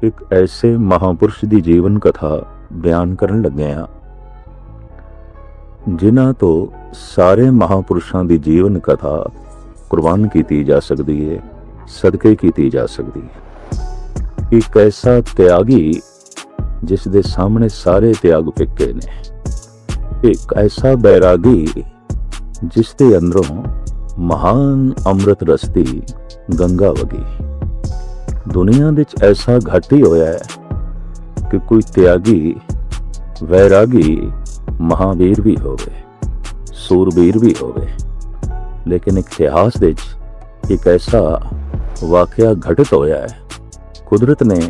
एक ऐसे महापुरुष ਦੀ ਜੀਵਨ ਕਥਾ ਬਿਆਨ ਕਰਨ ਲੱਗੇ ਹਾਂ ਜਿਨ੍ਹਾਂ ਤੋਂ ਸਾਰੇ ਮਹਾਪੁਰਸ਼ਾਂ ਦੀ ਜੀਵਨ ਕਥਾ ਕੁਰਬਾਨ ਕੀਤੀ ਜਾ ਸਕਦੀ ਹੈ, ਸਦਕੇ ਕੀਤੀ ਜਾ ਸਕਦੀ ਹੈ। ਇੱਕ ਐਸਾ ਤਿਆਗੀ ਜਿਸ ਦੇ ਸਾਹਮਣੇ ਸਾਰੇ ਤਿਆਗ ਫਿੱਕੇ ਨੇ, ਇੱਕ ਐਸਾ ਬੈਰਾਗੀ ਜਿਸ ਦੇ ਅੰਦਰੋਂ ਮਹਾਨ ਅੰਮ੍ਰਿਤ ਰਸ ਦੀ ਗੰਗਾ ਵਗੀ। ਦੁਨੀਆ ਵਿੱਚ ਐਸਾ ਘੱਟ ਹੀ ਹੋਇਆ ਹੈ ਕਿ ਕੋਈ ਤਿਆਗੀ ਵੈਰਾਗੀ ਮਹਾਵੀਰ ਵੀ ਹੋਵੇ, ਸੂਰਬੀਰ ਵੀ ਹੋਵੇ, ਲੇਕਿਨ ਇਤਿਹਾਸ ਵਿੱਚ ਇੱਕ ਐਸਾ ਵਾਕਿਆ ਘਟਿਤ ਹੋਇਆ ਹੈ। ਕੁਦਰਤ ਨੇ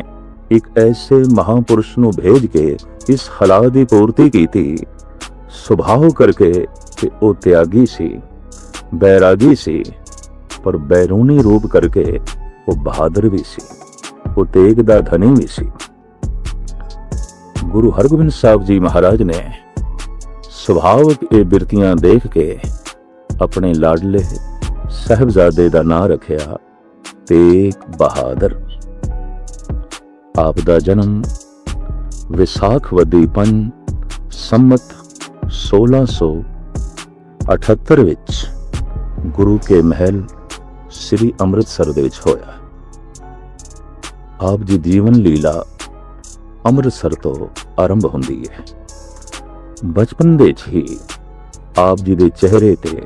ਇੱਕ ਐਸੇ ਮਹਾਪੁਰਸ਼ ਨੂੰ ਭੇਜ ਕੇ ਇਸ ਹਾਲਾਤ ਦੀ ਪੂਰਤੀ ਕੀਤੀ, ਸੁਭਾਅ ਕਰਕੇ ਕਿ ਉਹ ਤਿਆਗੀ ਸੀ, ਬੈਰਾਗੀ ਸੀ, ਪਰ ਬੈਰੂਨੀ ਰੂਪ ਕਰਕੇ ਉਹ ਬਹਾਦਰ ਵੀ ਸੀ, ਉਹ ਤੇਗ ਦਾ ਧਨੀ ਵੀ ਸੀ। ਗੁਰੂ ਹਰਗੋਬਿੰਦ ਸਾਹਿਬ ਜੀ ਮਹਾਰਾਜ ਨੇ ਸੁਭਾਵਿਕ ਇਹ ਬਿਰਤੀਆਂ ਦੇਖ ਕੇ ਆਪਣੇ ਲਾਡਲੇ ਸਾਹਿਬਜ਼ਾਦੇ ਦਾ ਨਾਂ ਰੱਖਿਆ ਤੇਗ ਬਹਾਦਰ। ਆਪ ਦਾ ਜਨਮ ਵਿਸਾਖ ਵਦੀ 5 ਸੰਮਤ 1678 ਵਿੱਚ ਗੁਰੂ ਕੇ ਮਹਿਲ ਸ੍ਰੀ ਅੰਮ੍ਰਿਤਸਰ ਦੇ ਵਿੱਚ ਹੋਇਆ। ਆਪ ਦੀ ਜੀਵਨ ਲੀਲਾ ਅੰਮ੍ਰਿਤਸਰ ਤੋਂ ਆਰੰਭ ਹੁੰਦੀ ਹੈ। ਬਚਪਨ ਦੇ 'ਚ ਹੀ ਆਪ ਜੀ ਦੇ ਚਿਹਰੇ ਤੇ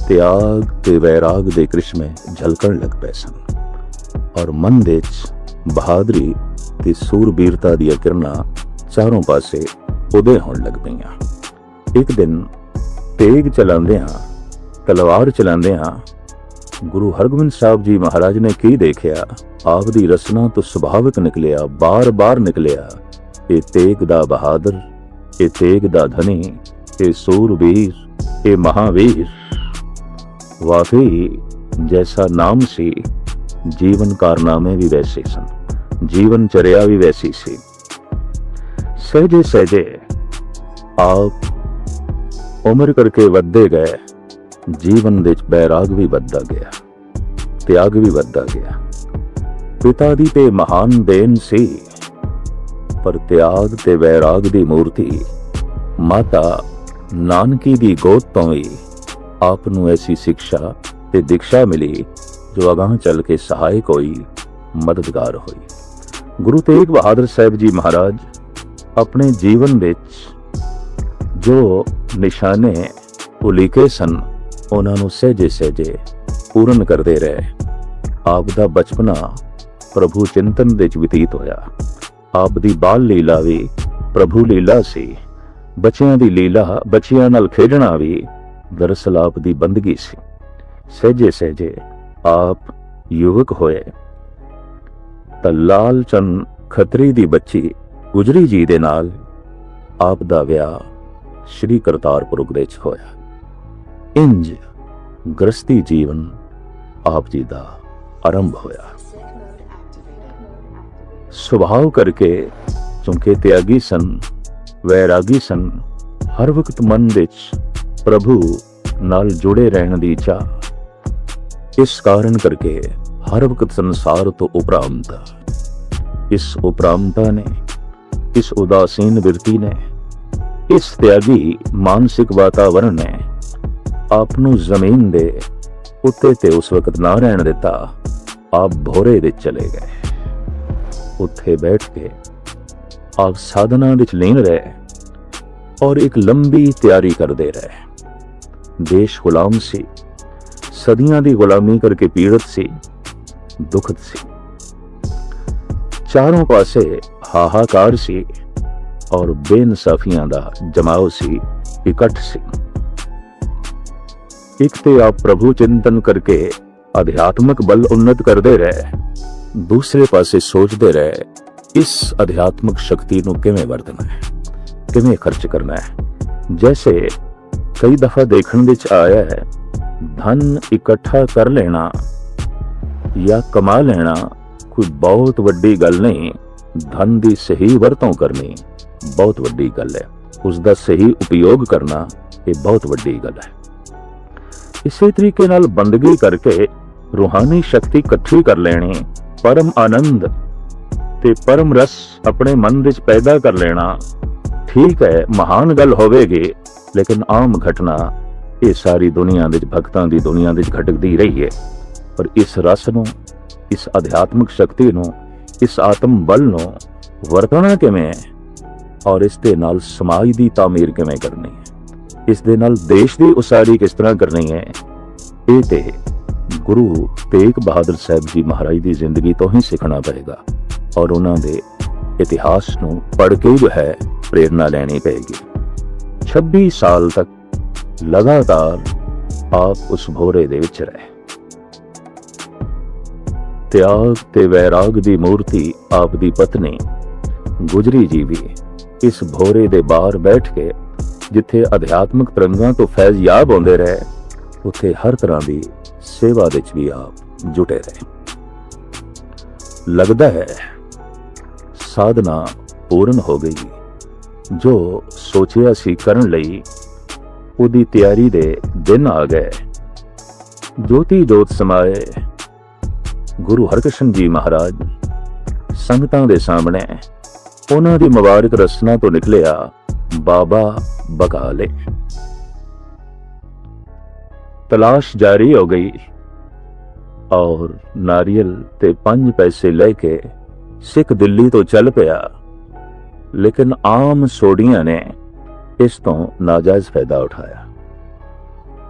ਤਿਆਗ ਤੇ ਵੈਰਾਗ ਦੇ ਕ੍ਰਿਸ਼ਮੇ ਝਲਕਣ ਲੱਗ ਪਏ ਸਨ ਔਰ ਮਨ ਦੇ 'ਚ ਬਹਾਦਰੀ ਤੇ ਸੂਰਬੀਰਤਾ ਦੀਆਂ ਕਿਰਨਾਂ ਚਾਰੋਂ ਪਾਸੇ ਉਦੇ ਹੋਣ ਲੱਗ ਪਈਆਂ। ਇੱਕ ਦਿਨ ਤੇਗ ਚਲਾਉਂਦਿਆਂ, ਤਲਵਾਰ ਚਲਾਉਂਦਿਆਂ ਗੁਰੂ ਹਰਗੋਬਿੰਦ ਸਾਹਿਬ ਜੀ ਮਹਾਰਾਜ ਨੇ ਕੀ ਦੇਖਿਆ? ਆਪ ਦੀ ਰਸਨਾ ਤੋਂ ਸੁਭਾਵਿਕ ਨਿਕਲਿਆ, ਬਾਰ-ਬਾਰ ਨਿਕਲਿਆ, ਇਹ ਤੇਗ ਦਾ ਬਹਾਦਰ, ਇਹ ਤੇਗ ਦਾ ਧਨੀ, ਇਹ ਸੂਰਬੀਰ, ਇਹ ਮਹਾਵੀਰ। ਵਾਕਈ ਜੈਸਾ ਨਾਮ ਸੀ, ਜੀਵਨ ਕਾਰਨਾਮੇ ਵੀ ਵੈਸੇ ਸਨ, ਜੀਵਨ ਚਰਿਆ ਵੀ ਵੈਸੀ ਸੀ। ਸਹਿਜੇ ਸਹਿਜੇ ਆਪ ਉਮਰ ਕਰਕੇ ਵੱਧਦੇ ਗਏ, ਜੀਵਨ ਵਿੱਚ ਬੈਰਾਗ ਵੀ ਵੱਧਦਾ ਗਿਆ, ਤਿਆਗ ਵੀ ਵੱਧਦਾ ਗਿਆ। ਪਿਤਾ ਦੀ ਤੇ ਮਹਾਨ ਦੇਣ ਸੀ, ਪਰ ਤਿਆਗ ਤੇ ਵੈਰਾਗ ਦੀ ਮੂਰਤੀ ਮਾਤਾ ਨਾਨਕੀ ਦੀ ਗੋਦ ਤੋਂ ਹੀ ਆਪ ਨੂੰ ਐਸੀ ਸਿੱਖਿਆ ਤੇ ਦੀਕਸ਼ਾ ਮਿਲੀ ਜੋ ਅਗਾਂਹ ਚੱਲ ਕੇ ਸਹਾਇਕ ਹੋਈ, ਮਦਦਗਾਰ ਹੋਈ। ਗੁਰੂ ਤੇਗ ਬਹਾਦਰ ਸਾਹਿਬ ਜੀ ਮਹਾਰਾਜ ਆਪਣੇ ਜੀਵਨ ਵਿੱਚ ਜੋ ਨਿਸ਼ਾਨੇ ਉਲੀਕੇ ਸਨ, ਉਹਨਾਂ ਨੂੰ ਸਹਿਜੇ ਸਹਿਜੇ ਪੂਰਨ ਕਰਦੇ ਰਹੇ। ਆਪ ਦਾ ਬਚਪਨਾ ਪ੍ਰਭੂ ਚਿੰਤਨ ਦੇ ਵਿੱਚ ਬਤੀਤ ਹੋਇਆ। ਆਪ ਦੀ ਬਾਲ ਲੀਲਾ ਵੀ ਪ੍ਰਭੂ ਲੀਲਾ ਸੀ। ਬੱਚਿਆਂ ਦੀ ਲੀਲਾ, ਬੱਚਿਆਂ ਨਾਲ ਖੇਡਣਾ ਵੀ ਦਰਅਸਲ ਆਪ ਦੀ ਬੰਦਗੀ ਸੀ। ਸਹਿਜੇ ਸਹਿਜੇ ਆਪ ਯੁਵਕ ਹੋਏ ਤਾਂ ਲਾਲ ਚੰਦ ਖੱਤਰੀ ਦੀ ਬੱਚੀ ਗੁਜਰੀ ਜੀ ਦੇ ਨਾਲ ਆਪ ਦਾ ਵਿਆਹ ਸ਼੍ਰੀ ਕਰਤਾਰਪੁਰ ਦੇ ਵਿੱਚ ਹੋਇਆ। ਇੰਜ ਗ੍ਰਸਤੀ ਜੀਵਨ ਆਪ ਜੀ ਦਾ ਆਰੰਭ ਹੋਇਆ। ਸੁਭਾਅ ਕਰਕੇ ਚੁੰਕੇ ਤਿਆਗੀ ਸਨ, ਵੈਰਾਗੀ ਸਨ, ਹਰ ਵਕਤ ਮਨ ਵਿੱਚ ਪ੍ਰਭੂ ਨਾਲ ਜੁੜੇ ਰਹਿਣ ਦੀ ਚਾਹ। ਇਸ ਕਾਰਨ ਕਰਕੇ ਹਰ ਵਕਤ ਸੰਸਾਰ ਤੋਂ ਉਪਰਾਮਤਾ, ਇਸ ਉਪਰਾਮਤਾ ਨੇ, ਇਸ ਉਦਾਸੀਨ ਬਿਰਤੀ ਨੇ, ਇਸ ਤਿਆਗੀ ਮਾਨਸਿਕ ਵਾਤਾਵਰਣ ਨੇ ਆਪ ਨੂੰ ਜ਼ਮੀਨ ਦੇ ਉੱਤੇ ਤੇ ਉਸ ਵਕਤ ਨਾ ਰਹਿਣ ਦਿੱਤਾ। ਆਪ ਭੋਰੇ ਵਿੱਚ ਚਲੇ ਗਏ। ਉੱਥੇ ਬੈਠ ਕੇ ਆਪ ਸਾਧਨਾ ਵਿੱਚ ਲੀਨ ਰਹੇ ਔਰ ਇੱਕ ਲੰਬੀ ਤਿਆਰੀ ਕਰਦੇ ਰਹੇ। ਦੇਸ਼ ਗੁਲਾਮ ਸੀ, ਸਦੀਆਂ ਦੀ ਗੁਲਾਮੀ ਕਰਕੇ ਪੀੜਤ ਸੀ, ਦੁਖਦ ਸੀ। ਚਾਰੋਂ ਪਾਸੇ ਹਾਹਾਕਾਰ ਸੀ ਔਰ ਬੇਇਨਸਾਫੀਆਂ ਦਾ ਜਮਾਓ ਸੀ, ਇਕੱਠ ਸੀ। ਇੱਕ ਤੇ ਆਪ ਪ੍ਰਭੂ ਚਿੰਤਨ ਕਰਕੇ ਅਧਿਆਤਮਕ ਬਲ ਉन्नत ਕਰਦੇ ਰਹੇ, ਦੂਸਰੇ ਪਾਸੇ ਸੋਚਦੇ ਰਹੇ ਇਸ ਅਧਿਆਤਮਕ ਸ਼ਕਤੀ ਨੂੰ ਕਿਵੇਂ ਵਰਤਣਾ ਹੈ, ਕਿਵੇਂ ਖਰਚ ਕਰਨਾ ਹੈ। ਜੈਸੇ ਕਈ ਦਫਾ ਦੇਖਣ ਵਿੱਚ ਆਇਆ ਹੈ, ਧਨ ਇਕੱਠਾ ਕਰ ਲੈਣਾ ਜਾਂ ਕਮਾ ਲੈਣਾ ਕੋਈ ਬਹੁਤ ਵੱਡੀ ਗੱਲ ਨਹੀਂ। ਧਨ ਦੀ ਸਹੀ ਵਰਤੋਂ ਕਰਨੀ ਬਹੁਤ ਵੱਡੀ ਗੱਲ ਹੈ, ਉਸ ਦਾ ਸਹੀ ਉਪਯੋਗ ਕਰਨਾ ਇਹ ਬਹੁਤ ਵੱਡੀ ਗੱਲ ਹੈ। ਇਸੇ ਤਰੀਕੇ ਨਾਲ ਬੰਦਗੀ ਕਰਕੇ ਰੂਹਾਨੀ ਸ਼ਕਤੀ ਇਕੱਠੀ ਕਰ ਲੈਣੀ, ਪਰਮ ਆਨੰਦ ਤੇ ਪਰਮ ਰਸ ਆਪਣੇ ਮਨ ਵਿੱਚ ਪੈਦਾ ਕਰ ਲੈਣਾ ਠੀਕ ਹੈ, ਮਹਾਨ ਗੱਲ ਹੋਵੇਗੀ, ਲੇਕਿਨ ਆਮ ਘਟਨਾ ਇਹ ਸਾਰੀ ਦੁਨੀਆ ਵਿੱਚ, ਭਗਤਾਂ ਦੀ ਦੁਨੀਆ ਵਿੱਚ ਘਟਦੀ ਰਹੀ ਹੈ। ਪਰ ਇਸ ਰਸ ਨੂੰ, ਇਸ ਅਧਿਆਤਮਿਕ ਸ਼ਕਤੀ ਨੂੰ, ਇਸ ਆਤਮ ਬਲ ਨੂੰ ਵਰਤਣਾ ਕਿਵੇਂ ਹੈ ਔਰ ਇਸ ਦੇ ਨਾਲ ਸਮਾਜ ਦੀ ਤਾਮੀਰ ਕਿਵੇਂ ਕਰਨੀ ਹੈ, ਇਸ ਦੇ ਨਾਲ ਦੇਸ਼ ਦੀ ਉਸਾਰੀ ਕਿਸ ਤਰ੍ਹਾਂ ਕਰਨੀ ਹੈ, ਇਹ ਤੇ ਗੁਰੂ ਤੇਗ ਬਹਾਦਰ ਸਾਹਿਬ ਜੀ ਮਹਾਰਾਜ ਦੀ ਜ਼ਿੰਦਗੀ ਤੋਂ ਹੀ ਸਿੱਖਣਾ ਪਏਗਾ ਔਰ ਉਹਨਾਂ ਦੇ ਇਤਿਹਾਸ ਨੂੰ ਪੜ੍ਹ ਕੇ ਜੋ ਹੈ ਪ੍ਰੇਰਨਾ ਲੈਣੀ ਪਏਗੀ। 26 ਸਾਲ ਤੱਕ ਲਗਾਤਾਰ ਆਪ ਉਸ ਭੋਰੇ ਦੇ ਵਿੱਚ ਰਹੇ। ਤਿਆਗ ਤੇ ਵੈਰਾਗ ਦੀ ਮੂਰਤੀ ਆਪ ਦੀ ਪਤਨੀ ਗੁਜਰੀ ਜੀ ਵੀ ਇਸ ਭੋਰੇ ਦੇ ਬਾਹਰ ਬੈਠ ਕੇ, ਜਿੱਥੇ ਅਧਿਆਤਮਿਕ ਤਰੰਗਾਂ ਤੋਂ ਫੈਜ਼ ਯਾਬ ਹੁੰਦੇ ਰਹੇ, ਉੱਥੇ ਹਰ ਤਰ੍ਹਾਂ ਦੀ ਸੇਵਾ ਵਿੱਚ ਵੀ ਆਪ ਜੁਟੇ ਰਹੇ। ਲੱਗਦਾ ਹੈ ਸਾਧਨਾ ਪੂਰਨ ਹੋ ਗਈ। ਜੋ ਸੋਚਿਆ ਸੀ ਕਰਨ ਲਈ, ਉਹਦੀ ਤਿਆਰੀ ਦੇ ਦਿਨ ਆ ਗਏ। ਜੋਤੀ ਜੋਤ ਸਮਾਏ ਗੁਰੂ ਹਰਕ੍ਰਿਸ਼ਨ ਜੀ ਮਹਾਰਾਜ ਸੰਗਤਾਂ ਦੇ ਸਾਹਮਣੇ ਉਹਨਾਂ ਦੀ ਮੁਬਾਰਕ ਰਸਨਾ ਤੋਂ ਨਿਕਲਿਆ ਬਾਬਾ ਬਕਾਲੇ। ਤਲਾਸ਼ ਜਾਰੀ ਹੋ ਗਈ ਔਰ ਨਾਰੀਅਲ ਤੇ 5 ਪੈਸੇ ਲੈ ਕੇ ਸਿੱਖ ਦਿੱਲੀ ਤੋਂ ਚੱਲ ਪਿਆ, ਲੇਕਿਨ ਆਮ ਸੋਡੀਆਂ ਨੇ ਇਸ ਤੋਂ ਨਾਜਾਇਜ਼ ਫਾਇਦਾ ਉਠਾਇਆ।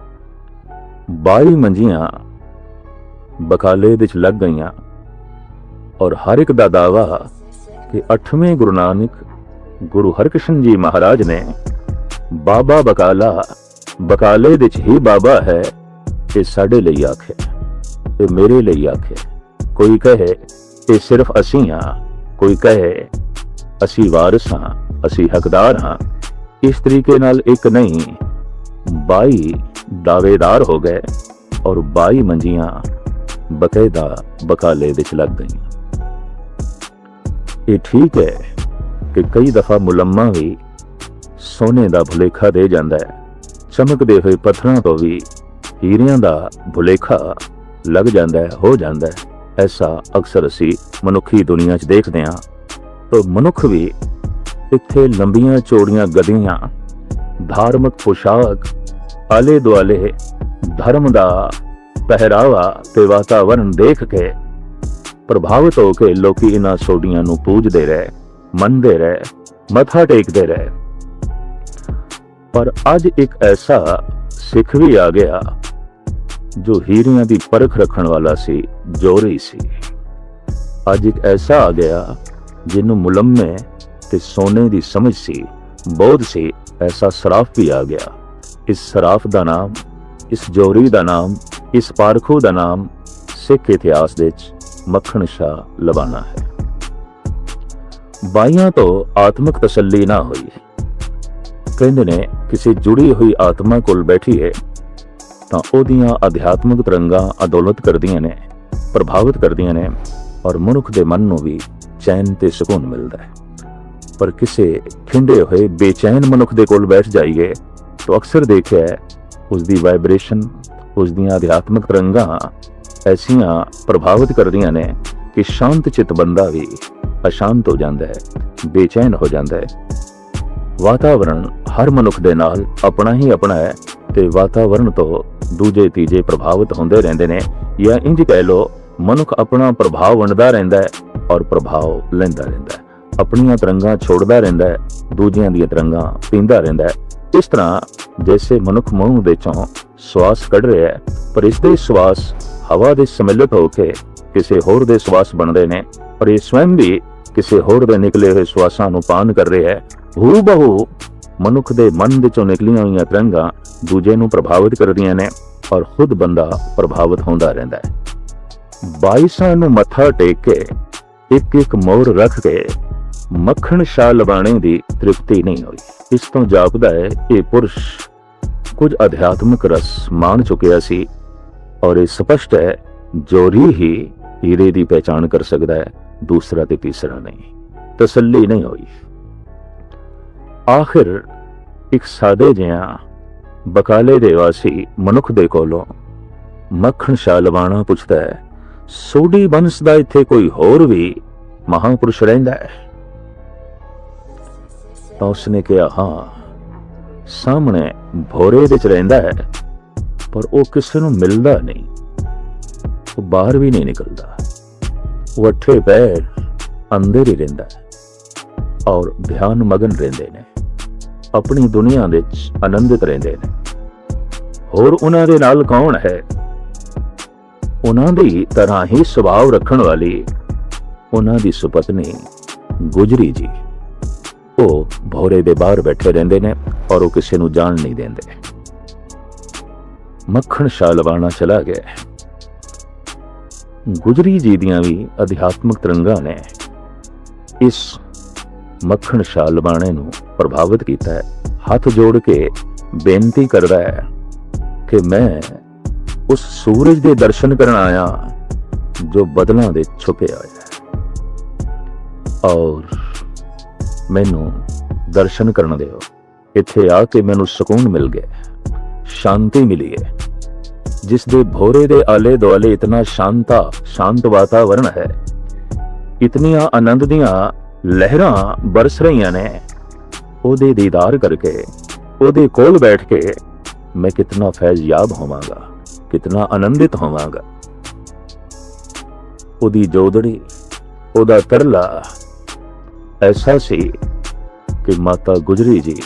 22 ਮੰਜੀਆਂ ਬਕਾਲੇ ਵਿੱਚ ਲੱਗ ਗਈਆਂ ਔਰ ਹਰ ਇੱਕ ਦਾ ਦਾਵਾ ਕਿ 8ਵੇਂ ਗੁਰੂ ਨਾਨਕ ਗੁਰੂ ਹਰਕ੍ਰਿਸ਼ਨ ਜੀ ਮਹਾਰਾਜ ਨੇ ਬਾਬਾ ਬਕਾਲਾ ਬਕਾਲੇ ਵਿੱਚ ਹੀ ਬਾਬਾ ਹੈ, ਇਹ ਸਾਡੇ ਲਈ ਆਖੇ, ਇਹ ਮੇਰੇ ਲਈ ਆਖੇ। ਕੋਈ ਕਹੇ ਇਹ ਸਿਰਫ ਅਸੀਂ ਹਾਂ, ਕੋਈ ਕਹੇ ਅਸੀਂ ਵਾਰਿਸ ਹਾਂ, ਅਸੀਂ ਹੱਕਦਾਰ ਹਾਂ। ਇਸ ਤਰੀਕੇ ਨਾਲ ਇੱਕ ਨਹੀਂ 22 ਦਾਅਵੇਦਾਰ ਹੋ ਗਏ ਔਰ 22 ਮੰਜੀਆਂ ਬਕਾਇਦਾ ਬਕਾਲੇ ਵਿੱਚ ਲੱਗ ਗਈਆਂ। ਇਹ ਠੀਕ ਹੈ ਕਿ ਕਈ ਦਫਾ ਮੁਲੰਮਾ ਵੀ ਸੋਨੇ ਦਾ ਭੁਲੇਖਾ ਦੇ ਜਾਂਦਾ ਹੈ, ਚਮਕਦੇ ਹੋਏ ਪੱਥਰਾਂ ਤੋਂ ਵੀ ਹੀਰਿਆਂ ਦਾ ਭੁਲੇਖਾ ਲੱਗ ਜਾਂਦਾ ਹੈ, ਹੋ ਜਾਂਦਾ ਹੈ। ਐਸਾ ਅਕਸਰ ਅਸੀਂ ਮਨੁੱਖੀ ਦੁਨੀਆ 'ਚ ਦੇਖਦੇ ਹਾਂ। ਤਾਂ ਮਨੁੱਖ ਵੀ ਇੱਥੇ ਲੰਬੀਆਂ ਚੌੜੀਆਂ ਗਦੀਆਂ, ਧਾਰਮਿਕ ਪੋਸ਼ਾਕ, ਆਲੇ ਦੁਆਲੇ ਧਰਮ ਦਾ ਪਹਿਰਾਵਾ ਤੇ ਵਾਤਾਵਰਨ ਦੇਖ ਕੇ ਪ੍ਰਭਾਵਿਤ ਹੋ ਕੇ ਲੋਕੀ ਇਹਨਾਂ ਸੋਡੀਆਂ ਨੂੰ ਪੂਜਦੇ ਰਹੇ, ਮੰਨਦੇ ਰਹੇ, ਮੱਥਾ ਟੇਕਦੇ ਰਹੇ। ਪਰ ਅੱਜ ਇੱਕ ਐਸਾ ਸਿੱਖ ਵੀ ਆ ਗਿਆ ਜੋ ਹੀਰਿਆਂ ਦੀ ਪਰਖ ਰੱਖਣ ਵਾਲਾ ਸੀ, ਜੋਰੀ ਸੀ। ਅੱਜ ਇੱਕ ਐਸਾ ਆ ਗਿਆ ਜਿਹਨੂੰ ਮੁਲੰਮੇ ਤੇ ਸੋਨੇ ਦੀ ਸਮਝ ਸੀ, ਬੋਧ ਸੀ। ਐਸਾ ਸਰਾਫ ਵੀ ਆ ਗਿਆ। ਇਸ ਸਰਾਫ ਦਾ ਨਾਮ, ਇਸ ਜੋਰੀ ਦਾ ਨਾਮ, ਇਸ ਪਾਰਖੂ ਦਾ ਨਾਮ ਸਿੱਖ ਇਤਿਹਾਸ ਦੇ ਵਿੱਚ ਮੱਖਣ ਸ਼ਾਹ ਲਵਾਨਾ ਹੈ। 22 ਤੋਂ ਆਤਮਿਕ ਤਸੱਲੀ ਨਾ ਹੋਈ। ਕਹਿੰਦੇ ਨੇ ਕਿਸੇ ਜੁੜੀ ਹੋਈ ਆਤਮਾ ਕੋਲ ਬੈਠੀਏ ਤਾਂ ਉਹਦੀਆਂ ਅਧਿਆਤਮਿਕ ਤਰੰਗਾਂ ਅਦੌਲਤ ਕਰਦੀਆਂ ਨੇ, ਪ੍ਰਭਾਵਿਤ ਕਰਦੀਆਂ ਨੇ ਔਰ ਮਨੁੱਖ ਦੇ ਮਨ ਨੂੰ ਵੀ ਚੈਨ ਤੇ ਸਕੂਨ ਮਿਲਦਾ ਹੈ। ਪਰ ਕਿਸੇ ਖਿੰਡੇ ਹੋਏ ਬੇਚੈਨ ਮਨੁੱਖ ਦੇ ਕੋਲ ਬੈਠ ਜਾਈਏ ਤਾਂ ਅਕਸਰ ਦੇਖਿਆ ਉਸ ਦੀ ਵਾਈਬ੍ਰੇਸ਼ਨ, ਉਸ ਦੀਆਂ ਅਧਿਆਤਮਿਕ ਤਰੰਗਾਂ ਐਸੀਆਂ ਪ੍ਰਭਾਵਿਤ ਕਰਦੀਆਂ ਨੇ ਕਿ ਸ਼ਾਂਤ ਚਿੱਤ ਬੰਦਾ ਵੀ ਅਸ਼ਾਂਤ ਹੋ ਜਾਂਦਾ ਹੈ, ਬੇਚੈਨ ਹੋ ਜਾਂਦਾ ਹੈ। ਵਾਤਾਵਰਣ ਹਰ ਮਨੁੱਖ ਦੇ ਨਾਲ ਆਪਣਾ ਹੀ ਆਪਣਾ ਹੈ ਤੇ ਵਾਤਾਵਰਣ ਤੋਂ ਦੂਜੇ ਤੀਜੇ ਪ੍ਰਭਾਵਿਤ ਹੁੰਦੇ ਰਹਿੰਦੇ ਨੇ, ਜਾਂ ਇੰਜ ਕਹਿ ਲੋ ਮਨੁੱਖ ਆਪਣਾ ਪ੍ਰਭਾਵ ਵੰਡਦਾ ਰਹਿੰਦਾ ਹੈ ਔਰ ਪ੍ਰਭਾਵ ਲੈਂਦਾ ਰਹਿੰਦਾ ਹੈ। ਆਪਣੀਆਂ ਤਰੰਗਾਂ ਛੋੜਦਾ ਰਹਿੰਦਾ ਹੈ, ਦੂਜਿਆਂ ਦੀਆਂ ਤਰੰਗਾਂ ਪੀਂਦਾ ਰਹਿੰਦਾ ਹੈ। ਇਸ ਤਰ੍ਹਾਂ ਜੈਸੇ ਮਨੁੱਖ ਮੂੰਹ ਵਿੱਚੋਂ ਸਵਾਸ ਕੱਢ ਰਿਹਾ ਹੈ, ਪਰ ਇਸ ਦੇ ਸਵਾਸ ਹਵਾ ਦੇ ਸਮਿਲਿਤ ਹੋ ਕੇ ਕਿਸੇ ਹੋਰ ਦੇ ਸਵਾਸ ਬਣਦੇ ਨੇ ਔਰ ਇਹ ਸਵੈਮ ਵੀ ਕਿਸੇ ਹੋਰ ਦੇ ਨਿਕਲੇ ਹੋਏ ਸਵਾਸਾਂ ਨੂੰ ਪਾਨ ਕਰ ਰਿਹਾ ਹੈ। ਹੂ ਬਹੂ ਮਨੁੱਖ ਦੇ ਮਨ ਵਿੱਚੋਂ ਨਿਕਲੀਆਂ ਹੋਈਆਂ ਤਰੰਗਾਂ ਦੂਜੇ ਨੂੰ ਪ੍ਰਭਾਵਿਤ ਕਰਦੀਆਂ ਨੇ ਔਰ ਖੁਦ ਬੰਦਾ ਪ੍ਰਭਾਵਿਤ ਹੁੰਦਾ ਰਹਿੰਦਾ ਹੈ। 22 ਨੂੰ ਮੱਥਾ ਟੇਕ ਕੇ ਇੱਕ ਇੱਕ ਮੋਹਰ ਰੱਖ ਕੇ ਮੱਖਣ ਸ਼ਾਹ ਲਵਾਣੇ ਦੀ ਤ੍ਰਿਪਤੀ ਨਹੀਂ ਹੋਈ। ਇਸ ਤੋਂ ਜਾਪਦਾ ਹੈ ਇਹ ਪੁਰਸ਼ ਕੁਝ ਅਧਿਆਤਮਿਕ ਰਸ ਮਾਣ ਚੁੱਕਿਆ ਸੀ ਔਰ ਇਹ ਸਪਸ਼ਟ ਹੈ ਜੋਰੀ ਹੀ ਹੀਰੇ ਦੀ ਪਹਿਚਾਣ ਕਰ ਸਕਦਾ ਹੈ, ਦੂਸਰਾ ਤੇ ਤੀਸਰਾ ਨਹੀਂ। ਤਸੱਲੀ ਨਹੀਂ ਹੋਈ। ਆਖਿਰ ਇੱਕ ਸਾਦੇ ਜਿਹਾ ਬਕਾਲੇ ਦੇ ਵਾਸੀ ਮਨੁੱਖ ਦੇ ਕੋਲੋਂ ਮੱਖਣ ਸ਼ਾਹ ਲਵਾਣਾ ਪੁੱਛਦਾ ਹੈ, ਸੋਢੀ ਬੰਸ ਦਾ ਇੱਥੇ ਕੋਈ ਹੋਰ ਵੀ महापुरुष रहिंदा है? तो उसने कहा हाँ, सामने भोरे विच रहिंदा है, पर वो किसी नूं मिलदा नहीं, वो बाहर भी नहीं निकलदा, वो अठे पैर अंदर ही रहिंदा है और ध्यान मगन रहिंदे ने, अपनी दुनिया विच आनंदित रहिंदे ने। होर उन्हां दे नाल कौन है? उन्हां दी तरह ही सुभाव रखण वाली उन्हां दी सुपत्नी गुजरी जी, वो भोरे दे बाहर बैठे रहिंदे ने और वो किसी नूं जान नहीं देंदे। मक्खण शाह लवाणा चला गया। गुजरी जी दियां भी अध्यात्मक तरंगां ने इस मक्खण शाह लवाणे नूं प्रभावित किया है। हाथ जोड़ के बेनती करदा है कि मैं उस सूरज दे दर्शन करन आया जो बदलां दे छुपे होया है, और मैनू दर्शन करन दिओ। इत्थे आके मैनू सुकून मिल गया, शांति मिली है। जिस दे भोरे दे आले दुआले इतना शांत वातावरण है, इतनियां आनंद दियां लहरां बरस रही ने, ओदे दीदार करके ओदे कोल बैठ के मैं कितना फैज याब होवांगा, कितना आनंदित होवांगा। ओदी जोदड़ी, ओदा तरला ऐसा सी कि माता गुजरी जी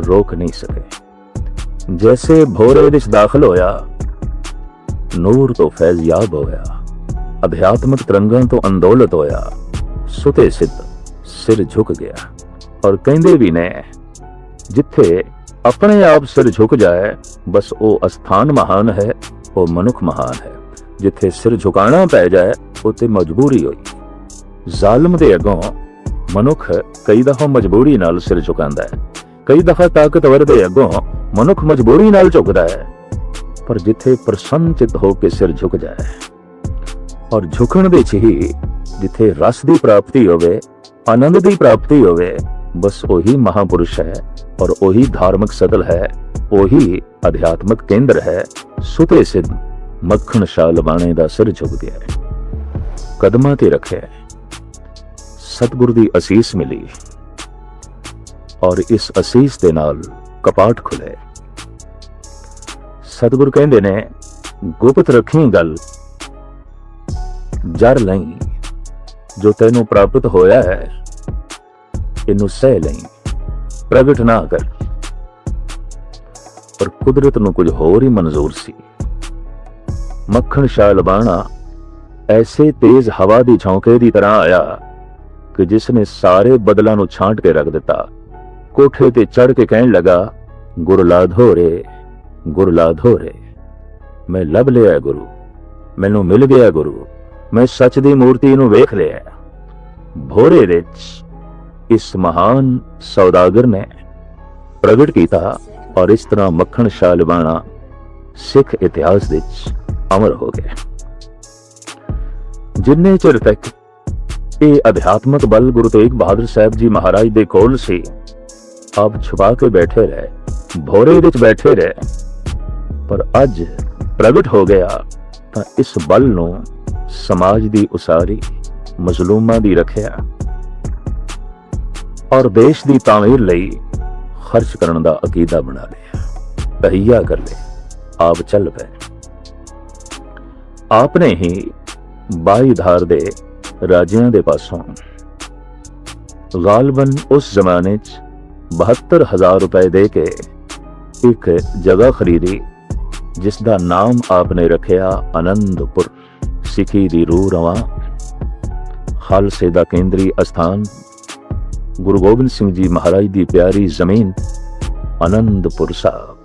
रोक नहीं सके। जैसे भोरे विच दाखिल होया, नूर तो फैज याब होया, अध्यात्मक तरंगां तो अंदोलत होया, सुते सिद्ध सिर झुक गया। और कहंदे भी ने, जिथे अपने आप सिर झुक जाए बस वो अस्थान महान है, वो मनुख महान है। जिथे सिर झुकाना पै जाए उते मजबूरी होई। जालिम दे अगों मनुख कई दफा मजबूरी नाल सिर झुकांदा है, कई दफा ताकतवर दे अगों मनुख मजबूरी नाल झुकदा है। पर जिथे प्रसन्न चित होके सिर झुक जाए, और झुकण दे च ही जिथे रस दी प्राप्ति होवे, आनंद दी प्राप्ति होवे, बस वही महापुरुष है और वही धार्मिक सदल है, वही आध्यात्मिक केंद्र है। सुते सिद्ध मक्खण शाह लवाणे दा सिर झुक गया है, कदमां ते रखे, सतगुरु दी असीस मिली, और इस असीस दे नाल कपाट खुले। सतगुरु कहंदे ने, गुप्त रखी गल जर लई, जो तैनू प्राप्त होया है इनू सह लई, प्रगट ना कर। पर कुदरत नू कुछ होर ही मंजूर सी। मक्खण शाह लवाणा ऐसे तेज हवा दी झोंके दी तरह आया कि जिसने सारे बदलां नू छांट के रख दिता। कोठे ते चढ़ के कहन लगा, गुरला धोरे, गुरला धोरे, मैं लभ लिया गुरु, मैनू मिल गया गुरु, मैं सच दी मूर्ति नू वेख लिया। भोरे विच इस महान सौदागर ने प्रगट किया, और इस तरह मक्खण शाह लवाणा सिख इतिहास विच अमर हो गया। जिन्ने चिर तक ये अध्यात्मक बल गुरु तेग बहादुर साहब जी महाराज दे कोल सी, आप छुपा के बैठे रहे, भोरे विच बैठे रहे, पर अज प्रगट हो गया तो इस बल नू समाज दी उसारी, मजलूमां दी रखिया और देश दी तामीर लई खर्च करन दा अकीदा बना लिया, तहिया कर लिया। आप चल पे। आपने ही 22 धार दे राजियां दे पासों गालबन उस जमाने च 72,000 रुपए दे के एक जगह खरीदी, जिसका नाम आपने रखिया आनंदपुर। सिखी दी रूह रवां, खालसे दा केंद्री अस्थान, गुरु गोबिंद सिंह जी महाराज दी प्यारी जमीन आनंदपुर साहब।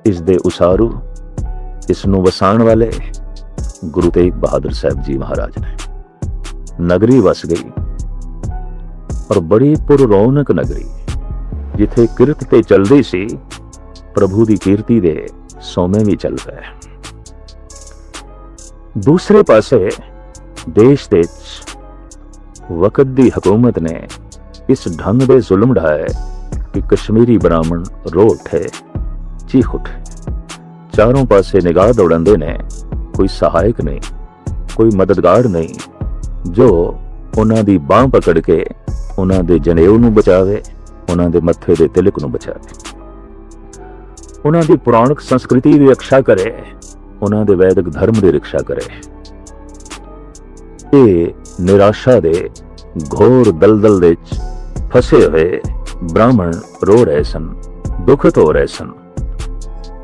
इस दे उसारू, इसनू वसाण वाले गुरु तेग बहादुर साहब जी महाराज ने। नगरी वस गई, और बड़ी पुररौनक नगरी, जिथे किरत ते चलदी सी, प्रभु दी कीर्ति दे सोमे भी चल पए। दूसरे पासे देश दे वक़्त दी हुकूमत ने इस ढंग दे जुल्म ढाए कि कश्मीरी ब्राह्मण रो उठे, चीख उठे। चारों पासे निगाह दौड़ांदे ने, कोई सहायक नहीं, कोई मददगार नहीं, ਜੋ ਉਹਨਾਂ ਦੀ ਬਾਂਹ ਪਕੜ ਕੇ ਉਹਨਾਂ ਦੇ ਜਨੇਊ ਨੂੰ ਬਚਾਵੇ, ਉਹਨਾਂ ਦੇ ਮੱਥੇ ਦੇ ਤਿਲਕ ਨੂੰ ਬਚਾਵੇ, ਉਹਨਾਂ ਦੀ ਪੁਰਾਣਕ ਸੰਸਕ੍ਰਿਤੀ ਦੀ ਰੱਖਿਆ ਕਰੇ, ਉਹਨਾਂ ਦੇ ਵੈਦਿਕ ਧਰਮ ਦੀ ਰੱਖਿਆ ਕਰੇ। ਇਹ ਨਿਰਾਸ਼ਾ ਦੇ ਘੋਰ ਦਲਦਲ ਵਿੱਚ ਫਸੇ ਹੋਏ ਬ੍ਰਾਹਮਣ ਰੋ ਰਹੇ ਸਨ, ਦੁਖਤ ਹੋ ਰਹੇ ਸਨ,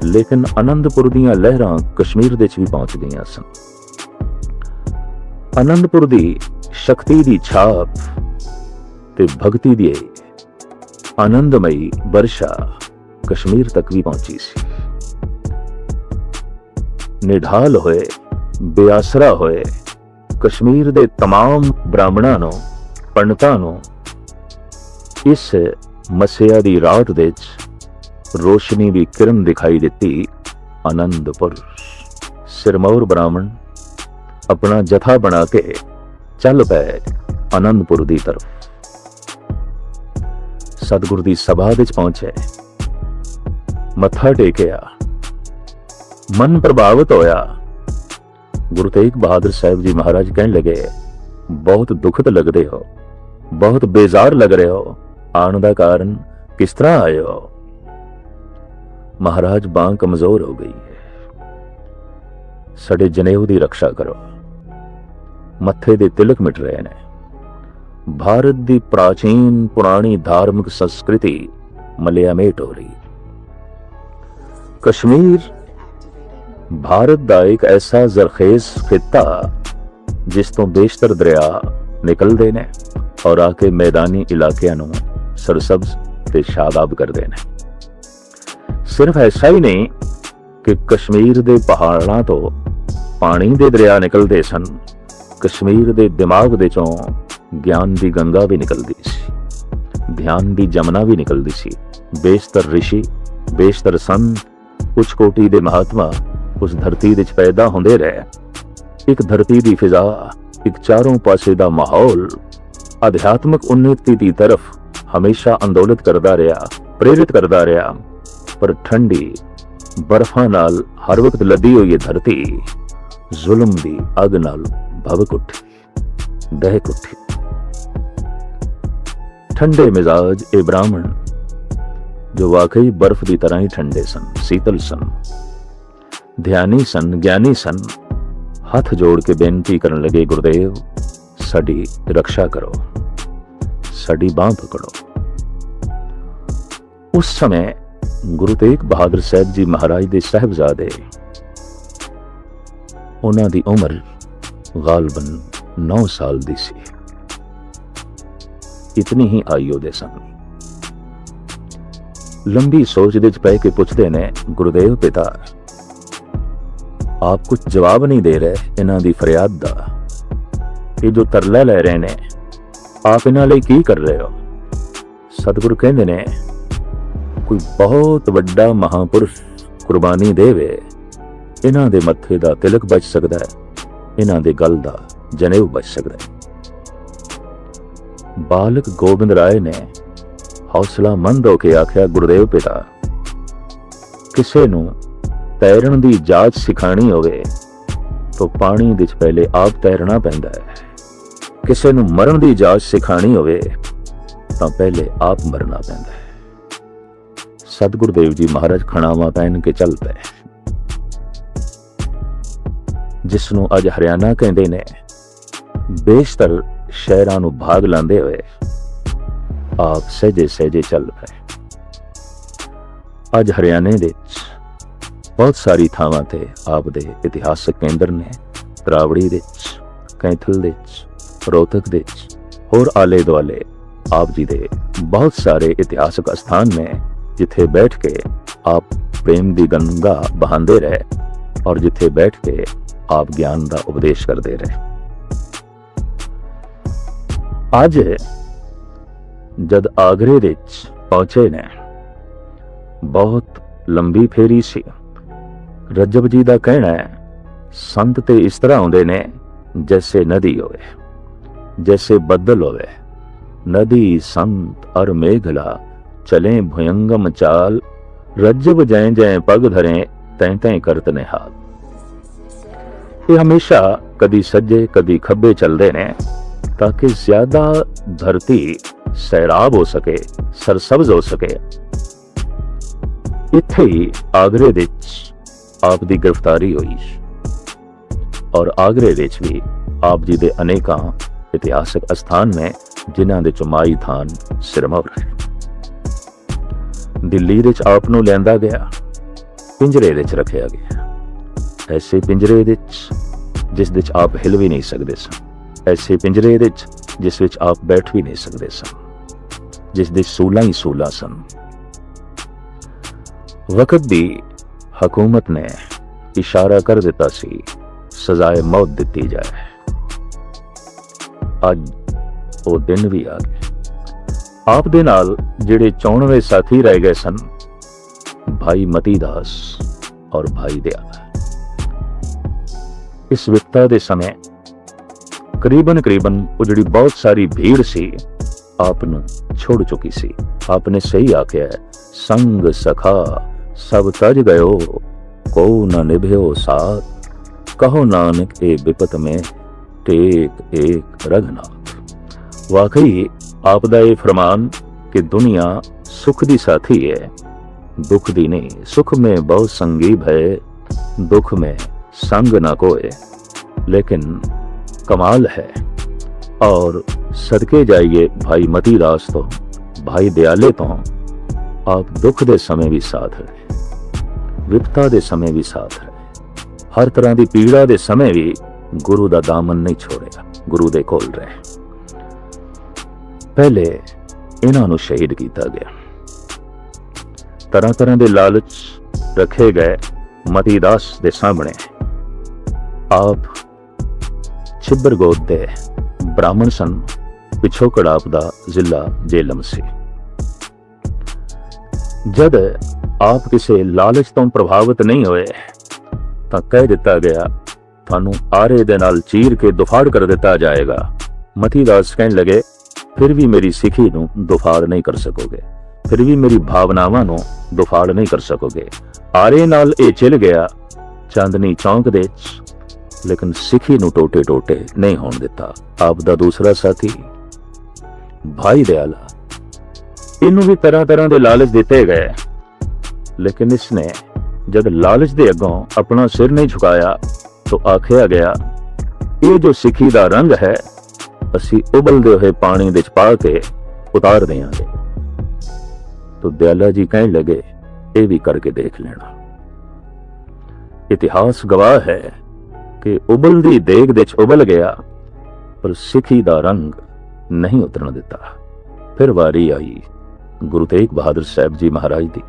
ਲੇਕਿਨ ਆਨੰਦਪੁਰ ਦੀਆਂ ਲਹਿਰਾਂ ਕਸ਼ਮੀਰ ਵਿੱਚ ਵੀ ਪਹੁੰਚ ਗਈਆਂ ਸਨ। ਆਨੰਦਪੁਰ ਦੀ ਸ਼ਕਤੀ ਦੀ ਛਾਪ ਤੇ ਭਗਤੀ ਦੀ ਆਨੰਦਮਈ ਵਰਸ਼ਾ ਕਸ਼ਮੀਰ ਤੱਕ ਵੀ ਪਹੁੰਚੀ ਸੀ। ਨਿਢਾਲ ਹੋਏ, ਬੇਆਸਰਾ ਹੋਏ ਕਸ਼ਮੀਰ ਦੇ तमाम ਬ੍ਰਾਹਮਣਾਂ ਨੂੰ, ਪੰਡਤਾਂ ਨੂੰ ਇਸ ਮੱਸਿਆ ਦੀ ਰਾਤ ਵਿੱਚ ਰੋਸ਼ਨੀ ਦੀ ਕਿਰਨ ਦਿਖਾਈ ਦਿੱਤੀ। ਆਨੰਦਪੁਰ ਸਿਰਮੌਰ ਬ੍ਰਾਹਮਣ ਆਪਣਾ ਜਥਾ ਬਣਾ ਕੇ ਚੱਲ ਪਏ ਆਨੰਦਪੁਰ ਦੀ ਤਰਫ। ਸਤਿਗੁਰ ਦੀ ਸਭਾ ਵਿੱਚ ਪਹੁੰਚੇ, ਮੱਥਾ ਟੇਕਿਆ, ਮਨ ਪ੍ਰਭਾਵਿਤ ਹੋਇਆ। ਗੁਰੂ ਤੇਗ ਬਹਾਦਰ ਸਾਹਿਬ ਜੀ ਮਹਾਰਾਜ ਕਹਿਣ ਲਗੇ, ਬਹੁਤ ਦੁਖਤ ਲੱਗਦੇ ਹੋ, ਬਹੁਤ ਬੇਜ਼ਾਰ ਲੱਗ ਰਹੇ ਹੋ, ਆਉਣ ਦਾ ਕਾਰਨ ਕਿਸ ਤਰ੍ਹਾਂ ਆਏ ਹੋ? ਮਹਾਰਾਜ ਬਾਂਹ ਕਮਜ਼ੋਰ ਹੋ ਗਈ ਹੈ, ਸਾਡੇ ਜਨੇਊ ਦੀ ਰੱਖਿਆ ਕਰੋ, ਮੱਥੇ ਦੇ ਤਿਲਕ ਮਿਟ ਰਹੇ ਨੇ। ਭਾਰਤ ਦੀ ਪ੍ਰਾਚੀਨ ਪੁਰਾਣੀ ਧਾਰਮਿਕ ਸੰਸਕ੍ਰਿਤੀ ਮਲਿਆਮੇਟ ਹੋ ਰਹੀ। ਕਸ਼ਮੀਰ ਭਾਰਤ ਦਾ ਇੱਕ ਐਸਾ ਜ਼ਰਖੇਜ਼ ਖਿੱਤਾ ਜਿਸ ਤੋਂ ਬੇਸ਼ਤਰ ਦਰਿਆ ਨਿਕਲਦੇ ਨੇ ਔਰ ਆ ਕੇ ਮੈਦਾਨੀ ਇਲਾਕਿਆਂ ਨੂੰ ਸਰਸਬਜ਼ ਤੇ ਸ਼ਾਦਾਬ ਕਰਦੇ ਨੇ। ਸਿਰਫ ਐਸਾ ਹੀ ਨਹੀਂ ਕਿ ਕਸ਼ਮੀਰ ਦੇ ਪਹਾੜਾਂ ਤੋਂ ਪਾਣੀ ਦੇ ਦਰਿਆ ਨਿਕਲਦੇ ਸਨ, ਕਸ਼ਮੀਰ ਦੇ ਦਿਮਾਗ ਦੇ ਚੋਂ ਗਿਆਨ ਦੀ ਗੰਗਾ ਵੀ ਨਿਕਲਦੀ ਸੀ, ਧਿਆਨ ਦੀ ਜਮਨਾ ਵੀ ਨਿਕਲਦੀ ਸੀ। ਬੇਸ਼ਤਰ ਰਿਸ਼ੀ, ਬੇਸ਼ਤਰ ਸੰਤ, ਉੱਚ ਕੋਟੀ ਦੇ ਮਹਾਤਮਾ ਉਸ ਧਰਤੀ ਵਿੱਚ ਪੈਦਾ ਹੁੰਦੇ ਰਹੇ। ਇੱਕ ਧਰਤੀ ਦੀ ਫਿਜ਼ਾ, ਇੱਕ ਚਾਰੋਂ ਪਾਸੇ ਦਾ ਮਾਹੌਲ ਅਧਿਆਤਮਕ ਉન્નਤੀ ਦੀ ਤਰਫ ਹਮੇਸ਼ਾ ਅੰਦੋਲਿਤ ਕਰਦਾ ਰਿਹਾ, ਪ੍ਰੇਰਿਤ ਕਰਦਾ ਰਿਹਾ। ਪਰ ਠੰਡੀ ਬਰਫਾਂ ਨਾਲ ਹਰ ਵਕਤ ਲੱਦੀ ਹੋਈ ਇਹ ਧਰਤੀ ਜ਼ੁਲਮ ਦੀ ਅੱਗ ਨਾਲ ਭਵਕ ਉੱਠੀ, ਦਹਿਕ ਉੱਠੀ। ਠੰਡੇ ਮਿਜ਼ਾਜ ਇਹ ਬ੍ਰਾਹਮਣ ਜੋ ਵਾਕਈ ਬਰਫ ਦੀ ਤਰ੍ਹਾਂ ਹੀ ਠੰਡੇ ਸਨ, ਸੀਤਲ ਸਨ, ਧਿਆਨੀ ਸਨ, ਗਿਆਨੀ ਸਨ, ਹੱਥ ਜੋੜ ਕੇ ਬੇਨਤੀ ਕਰਨ ਲਗੇ, ਗੁਰਦੇਵ ਸਾਡੀ ਰੱਖਿਆ ਕਰੋ, ਸਾਡੀ ਬਾਂਹ ਪਕੜੋ। ਉਸ ਸਮੇਂ ਗੁਰੂ ਤੇਗ ਬਹਾਦਰ ਸਾਹਿਬ ਜੀ ਮਹਾਰਾਜ ਦੇ ਸਾਹਿਬਜ਼ਾਦੇ, ਉਹਨਾਂ ਦੀ ਉਮਰ ਗਾਲਬਨ 9 ਸਾਲ ਦੀ ਸੀ। ਇਤਨੀ ਹੀ ਆਯੂ ਦੇ ਸਨ। ਲੰਬੀ ਸੋਚ ਦੇ ਵਿੱਚ ਪੈ ਕੇ ਪੁੱਛਦੇ ਨੇ, ਗੁਰਦੇਵ ਪਿਤਾ ਆਪ ਕੁਝ ਜਵਾਬ ਨਹੀਂ ਦੇ ਰਹੇ ਇਹਨਾਂ ਦੀ ਫਰਿਆਦ ਦਾ। ਇਹ ਜੋ ਤਰਲਾ ਲੈ ਰਹੇ ਨੇ, ਆਪ ਇਹਨਾਂ ਲਈ ਕੀ ਕਰ ਰਹੇ ਹੋ? ਸਤਿਗੁਰੂ ਕਹਿੰਦੇ ਨੇ, ਕੋਈ ਬਹੁਤ ਵੱਡਾ ਮਹਾਪੁਰਸ਼ ਕੁਰਬਾਨੀ ਦੇਵੇ, ਇਹਨਾਂ ਦੇ ਮੱਥੇ ਦਾ ਤਿਲਕ ਬਚ ਸਕਦਾ ਹੈ, ਇਹਨਾਂ ਦੇ ਗਲ ਦਾ ਜਨੇਊ ਬਚ ਸਕਦਾ ਹੈ। ਬਾਲਕ ਗੋਬਿੰਦ ਰਾਏ ਨੇ ਹੌਸਲਾ ਮੰਦ ਹੋ ਕੇ ਆਖਿਆ, ਗੁਰਦੇਵ ਪਿਤਾ ਕਿਸੇ ਨੂੰ ਤੈਰਨ ਦੀ ਜਾਚ ਸਿਖਾਣੀ ਹੋਵੇ ਤਾਂ ਪਾਣੀ ਵਿੱਚ ਪਹਿਲੇ ਆਪ ਤੈਰਨਾ ਪੈਂਦਾ ਹੈ। ਕਿਸੇ ਨੂੰ ਮਰਨ ਦੀ ਜਾਚ ਸਿਖਾਣੀ ਹੋਵੇ ਤਾਂ ਪਹਿਲੇ ਆਪ ਮਰਨਾ ਪੈਂਦਾ ਹੈ। ਸਤਿਗੁਰਦੇਵ ਜੀ ਮਹਾਰਾਜ ਖਣਾਵਾ ਪਹਿਨ ਕੇ ਚੱਲ ਪਏ। ਜਿਸ ਨੂੰ ਅੱਜ ਹਰਿਆਣਾ ਕਹਿੰਦੇ ਨੇ, ਬੇਸ਼ਤਰ ਸ਼ਹਿਰਾਂ ਨੂੰ ਭਾਗ ਲਾਂਦੇ ਹੋਏ ਆਪ ਸਹਿਜੇ ਸਹਿਜੇ ਚੱਲ ਪਏ। ਅੱਜ ਹਰਿਆਣੇ ਵਿੱਚ ਬਹੁਤ ਸਾਰੀ ਥਾਵਾਂ ਤੇ ਆਪ ਦੇ ਇਤਿਹਾਸਕ ਕੇਂਦਰ ਨੇ। ਤਰਾਵੜੀ ਵਿੱਚ, ਕੈਂਥਲ ਵਿੱਚ, ਰੋਹਤਕ ਵਿੱਚ, ਹੋਰ ਆਲੇ ਦੁਆਲੇ ਆਪ ਜੀ ਦੇ ਬਹੁਤ ਸਾਰੇ ਇਤਿਹਾਸਕ ਸਥਾਨ ਨੇ ਜਿੱਥੇ ਬੈਠ ਕੇ ਆਪ ਪ੍ਰੇਮ ਦੀ ਗੰਗਾ ਬਹਾਉਂਦੇ ਰਹੇ ਔਰ ਜਿੱਥੇ ਬੈਠ ਕੇ ਆਪ ਗਿਆਨ ਦਾ ਉਪਦੇਸ਼ ਕਰਦੇ ਰਹੇ। ਅੱਜ ਜਦ ਆਗਰੇ ਵਿੱਚ ਪਹੁੰਚੇ ਨੇ, ਬਹੁਤ ਲੰਬੀ ਫੇਰੀ ਸੀ। ਰੱਜਬ ਜੀ ਦਾ ਕਹਿਣਾ ਹੈ, ਸੰਤ ਤੇ ਇਸ ਤਰ੍ਹਾਂ ਆਉਂਦੇ ਨੇ ਜੈਸੇ ਨਦੀ ਹੋਵੇ, ਜੈਸੇ ਬੱਦਲ ਹੋਵੇ। ਨਦੀ ਸੰਤ ਅਰ ਮੇਘਲਾ ਚਲੇ ਭੁਯੰਗਮ ਚਾਲ, ਰੱਜਬ ਜੈ ਜੈ ਪਗ ਧਰੇ ਤੈਂ ਤੈਂ ਕਰਤ ਨਿਹਾਲ। ਇਹ ਹਮੇਸ਼ਾ कदी सज्जे कदी खब्बे चलते ने ताकि ज्यादा धरती सैराब हो सके, सरसब्ज हो सके। इत्थे ही आगरे विच आप दी गिरफ्तारी हुई और आगरे विच भी आप जी दे अनेकां इतिहासक अस्थान ने जिन्हां दे चों माई थान सिरमौर है। दिल्ली विच आप नूं लैंदा गया, पिंजरे विच रखिया गया, ऐसे पिंजरे विच जिस विच आप हिल भी नहीं सकते सन, ऐसे पिंजरे विच जिस विच आप बैठ भी नहीं सकते सन, जिस दे सूलां ही सूलां सन। वक्त दी हुकूमत ने इशारा कर दिता सी सजाए मौत दिती जाए। अज वो दिन भी आ गए। आप दे नाल जिहड़े 94 साथी रह गए सन, भाई मती दास और भाई दयाला, इस विपता दे समय करीबन वो जिहड़ी बहुत सारी भीड़ सी आप नूं छोड़ चुकी सी। आपने सही आख्या है, संग सखा सब तज गयो, को न निभ्यो साथ, कहो नानक ए विपत में टेक एक रघुनाथ। वाकई आपदा ये फरमान कि दुनिया सुख दी साथी है, दुख दी नहीं। सुख में बहुत संगी भय, दुख में संग न कोय। लेकिन कमाल है, और सदके जाइए भाई मती दास तो, भाई दयाले तो, आप दुख दे समय भी साथ रहे, विपता दे समय भी साथ रहे, हर तरह की पीड़ा दे समय भी गुरु दा दामन नहीं छोड़िया, गुरु दे कोल रहे। पहले इन्हां नूं शहीद किया गया, तरह तरह के लालच रखे गए मती दास दे सामने। आप छिब्बर गोद दे ब्राह्मण सन, पिछोकड़ आप दा जिला जेलम सी। जद आप किसी लालच तो प्रभावित नहीं होए तो कह दिता गया, थानू आरे दे नाल चीर के दुफाड़ कर दिता जाएगा। मती दास कहने लगे, फिर भी मेरी सिखी नू दुफाड़ नहीं कर सकोगे, फिर भी मेरी भावनावां नू दुफाड़ नहीं कर सकोगे। आरे नाल ए चिल गया चांदनी चौंक दे, लेकिन सिखी नू टोटे टोटे नहीं होने दिता। आप दा दूसरा साथी भाई दयाला, इनू भी तरह तरह के लालच दिते गए, लेकिन इसने जब लालच दे अगों अपना सिर नहीं झुकाया तो आख्या गया, ये जो सिखी दा रंग है असी उबलते हुए पानी विच पा के उतार देंगे। तो दयाला जी कहने लगे, ये भी करके देख लेना। इतिहास गवाह है कि उबलदी देग विच उबल गया, पर सिखी दा रंग नहीं उतरन दिता। फिर वारी आई गुरु तेग बहादुर साहब जी महाराज दी।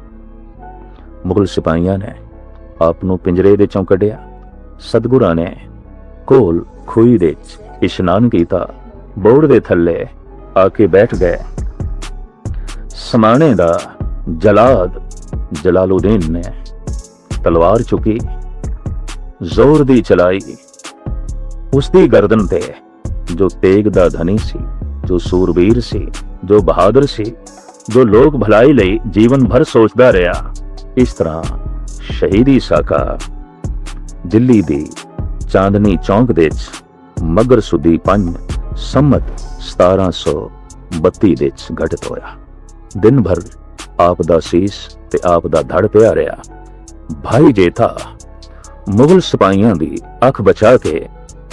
मुगल सिपाहियां ने आप नूं पिंजरे दे चों कढिया, सतगुरां ने कोल खूही दे इशनान कीता, बोड़ दे थल्ले आके बैठ गए। समाने दा जलाद जलालुद्दीन ने तलवार चुकी, जोर दी चलाई, उसदी गर्दन ते जो तेग दा धनी सी, जो सूरबीर सी, जो बहादुर सी, जो लोग भलाई लई जीवन भर सोचदा रहा। इस तरह शहीदी साका दिल्ली दी चांदनी चौंक दे मगर सुदी 5 संमत 1732 दे घटित होया। दिन भर आप दा सीस ते आप दा धड़ पिया रहा। भाई जेठा मुगल सिपाहियां दी अख बचा के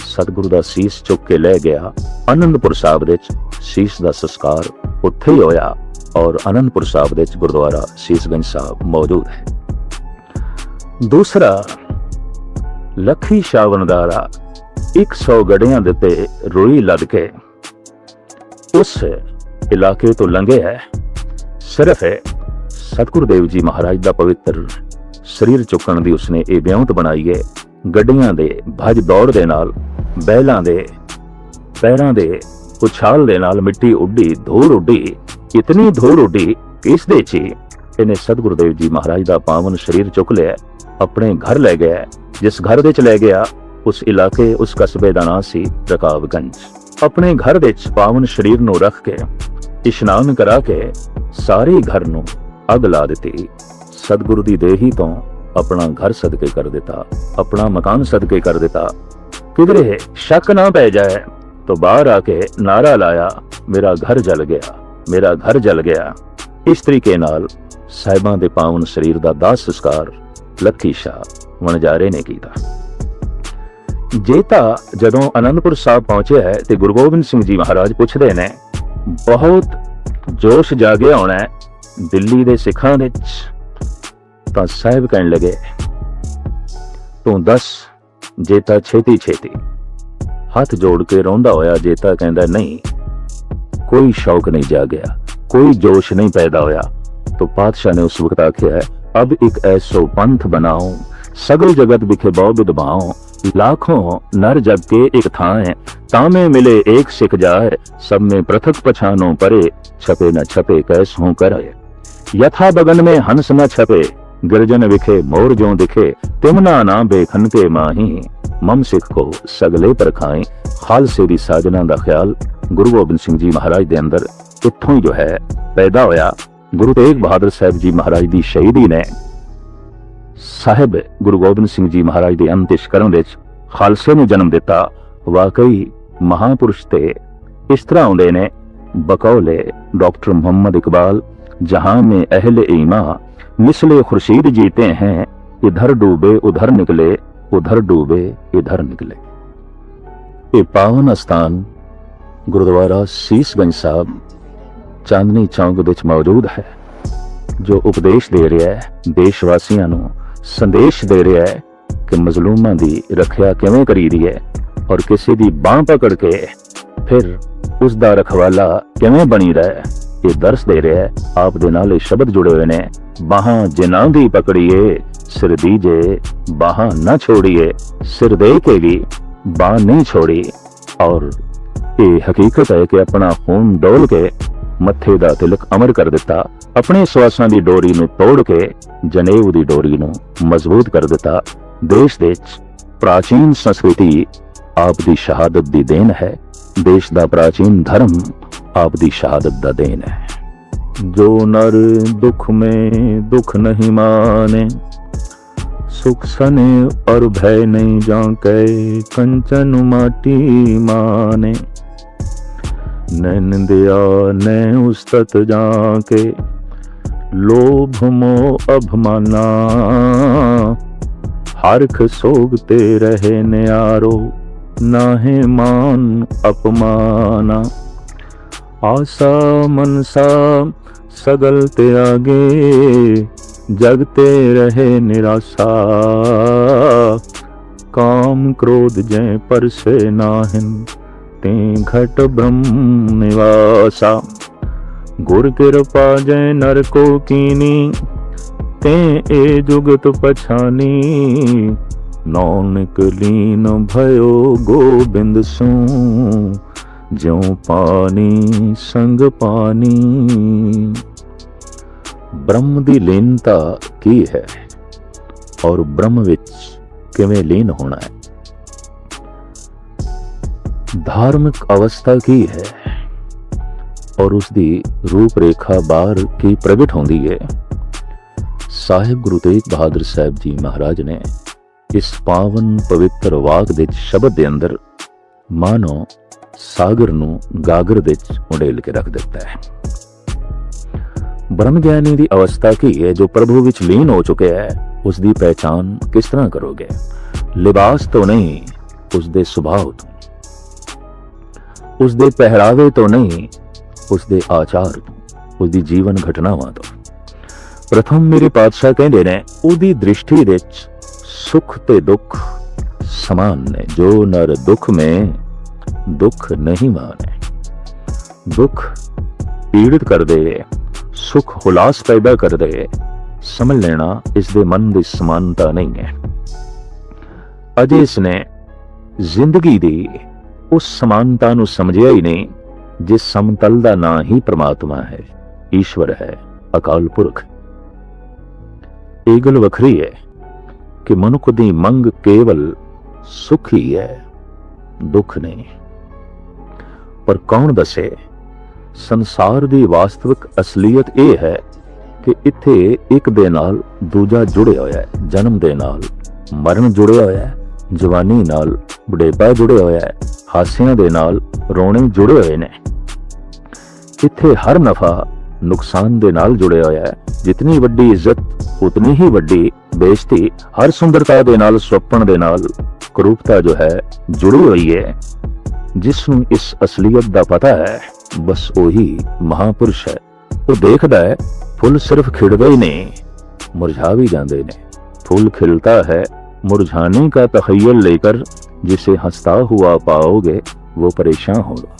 सतगुरु दा सीस चुक के ले गया। आनंदपुर साहब दे सीस दा संस्कार उत्थे ही होया और आनंदपुर साहब दे गुरुद्वारा सीसगंज साहब मौजूद है। दूसरा लखी शावनदारा 100 गड़ियां दिते रोई लद के उस इलाके तो लंघे है। सिर्फ है सतगुरुदेव जी महाराज दा पवित्र शरीर चुकन दी उसने ये ब्योंत बनाई है। गड्डियां दे भज दौड़ दे नाल, बैलां दे पैरां दे उछाल दे नाल मिट्टी उड्डी, धूल उड्डी, इतनी धूल उड्डी कि इस दे ची इन्हें सतगुरुदेव जी महाराज दा पावन शरीर चुक लिया, अपने घर ले गया। जिस घर दे च ले गया उस इलाके उस कस्बे दा नाम सी रकाबगंज। अपने घर दे च पावन शरीर नू रख के इशनान करा के सारे घर नू अग ला दिती। सतगुरु दी देही तो अपना घर सदके कर दिता, अपना मकान सदके कर दिता। किधरे शक ना पै जाए तो बाहर आके नारा लाया, मेरा घर जल गया, मेरा घर जल गया। इस तरीके नाल साहिबां दे पावन शरीर दा दाह संस्कार लखी शाह वणजारे ने कीता। जेता जदों आनंदपुर साहब पहुंचे है ते गुरु गोबिंद सिंह जी महाराज पुछदे ने, बहुत जोश जागया होना है दिल्ली दे सिखां विच। तां साहिब कहण लगे, तू दस। जेता छेती छेती हाथ जोड़ के रोंदा होया जेता कहंदा, नहीं कोई शौक नहीं जागया, कोई जोश नहीं पैदा होया। तो पातशाह ने उस वक्त आख्या है, अब एक ऐसो पंथ बनाओ, सगल जगत बिखे बहु विद्वाओ, लाखों नर जग के एक थाए, तामे मिले एक सिख जाए, सब में पृथक पछानो परे, छपे न छपे कैसों करे। यथा बगन में हंस न छपे, गिरजन विखे मोर जो दिखे, तिमना ना बेखन के माही, मम सिख को सगले पर खाए। खालसे दी साजना दा ख्याल गुरु गोबिंद सिंह जी महाराज दे अंदर इत्थों ही जो है पैदा होया। गुरु तेग बहादुर साहब जी महाराज दी शहीदी ने साहिब गुरु गोबिंद सिंह जी महाराज दे अंतिशकरण विच खालसे नूं जन्म दिता। वाकई महापुरुष ते इस तरह आउंदे ने, बकौले डॉक्टर मोहम्मद इकबाल, जहां में अहले ईमा मिसले खुर्शीद जीते हैं, इधर डूबे उधर निकले, उधर डूबे इधर निकले। ये पावन स्थान गुरुद्वारा सीसगंज साहब चांदनी चौक विच मौजूद है, जो उपदेश दे रहा है, देशवासियों नूं संदेश दे रहा है कि मजलूमां दी रखिया किवें करी दी है और किसी दी बांह पकड़ के फिर उस दा रखवाला किवें बनी रहे, ये दर्श दे रहा है। आप दे नाल शब्द जुड़े हुए ने, बाहां जिन्हां दी पकड़िए, सिर दीजे बाहां न छोड़िए, सिर दे के भी बांह नहीं छोड़ी। और ये हकीकत है कि अपना खून डोल के मत्थे दा तिलक अमर कर दिता, अपने श्वासां दी डोरी नूं तोड़ के जनेऊ दी डोरी नूं मजबूत कर दिता। देश दे प्राचीन संस्कृति आप दी शहादत दी देन है, देश दा प्राचीन धर्म आप दी शहादत दा देन है। जो नर दुख में दुख नहीं माने, सुख सने और भय नहीं जाके, कंचन माटी माने, नैन दिया नै उस्तत जाके, लोभ मोह अभिमाना, हरख सोगते रहे न्यारो, नाहे मान अपमाना। आशा मनसा सगल त्यागे, जगते रहे निराशा, काम क्रोध जय पर से नाहिन, ते घट ब्रह्म निवासा। गुर कृपा जय नर को कीनी, ते ए जुगत पछानी, नौनिक लीन भयो गोबिंद सू, ज्यों पानी संग पानी। ब्रह्म दी लीनता की है और ब्रह्म विच किवें लीन होना है, धार्मिक अवस्था की है और उसकी रूपरेखा बाहर की प्रगट होंदी है। साहिब गुरु तेग बहादुर साहब जी महाराज ने इस पावन पवित्र वाक दे शब्द दे अंदर मानो सागर नूं गागर दे उड़ेल के रख दिता है। ब्रह्म ज्ञानी की अवस्था की है, जो प्रभु विच लीन हो चुके हैं, उसकी पहचान किस तरह करोगे? लिबास तो नहीं, उसके सुभाव तो, उसके पहरावे तो नहीं, उसके आचार तो, उसकी जीवन घटनावां तो। प्रथम मेरे पातशाह कहंदे ने, उहदी दृष्टि विच सुख ते दुख समान ने, जो नर दुख में दुख नहीं माने। दुख पीड़ित कर दे, सुख हुलास पैदा कर दे, समझ लेना इसके मन की समानता नहीं है। अजे इसने जिंदगी दी उस समानता नूं समझिया ही नहीं, जिस समतल दा ना ही परमात्मा है, ईश्वर है, अकाल पुरख। ये गल वखरी है कि मनुख दी मंग केवल सुख ही है, दुख नहीं। पर कौन दसे संसार दी वास्तविक असलीयत यह है कि इत्थे एक दे नाल दूजा जुड़े होया है, जन्म दे नाल मरण जुड़े होया है, ਜਵਾਨੀ ਨਾਲ ਬੁਢੇਪਾ ਜੁੜਿਆ ਹੋਇਆ ਹੈ, ਹਾਸਿਆਂ ਦੇ ਨਾਲ ਰੋਣੇ ਜੁੜੇ ਹੋਏ ਨੇ। ਇੱਥੇ ਹਰ ਨਫਾ ਨੁਕਸਾਨ ਦੇ ਨਾਲ ਜੁੜਿਆ ਹੋਇਆ ਹੈ। ਜਿਤਨੀ ਵੱਡੀ ਇੱਜ਼ਤ ਉਤਨੀ ਹੀ ਵੱਡੀ ਬੇਇੱਜ਼ਤੀ। ਹਰ ਸੁੰਦਰਤਾ ਦੇ ਨਾਲ ਸੁਪਨ ਦੇ ਨਾਲ ਕਰੂਪਤਾ ਜੋ ਹੈ ਜੁੜੀ ਹੋਈ ਹੈ। ਜਿਸ ਨੂੰ ਇਸ ਅਸਲੀਅਤ ਦਾ ਪਤਾ ਹੈ ਬਸ ਉਹੀ ਮਹਾਪੁਰਸ਼ ਹੈ। ਉਹ ਦੇਖਦਾ ਹੈ ਫੁੱਲ ਸਿਰਫ खिड़ते ही नहीं, मुरझा भी जाते ने। फूल खिलता है मुरझाने का तखय्युल लेकर, जिसे हंसता हुआ पाओगे वो परेशान होगा।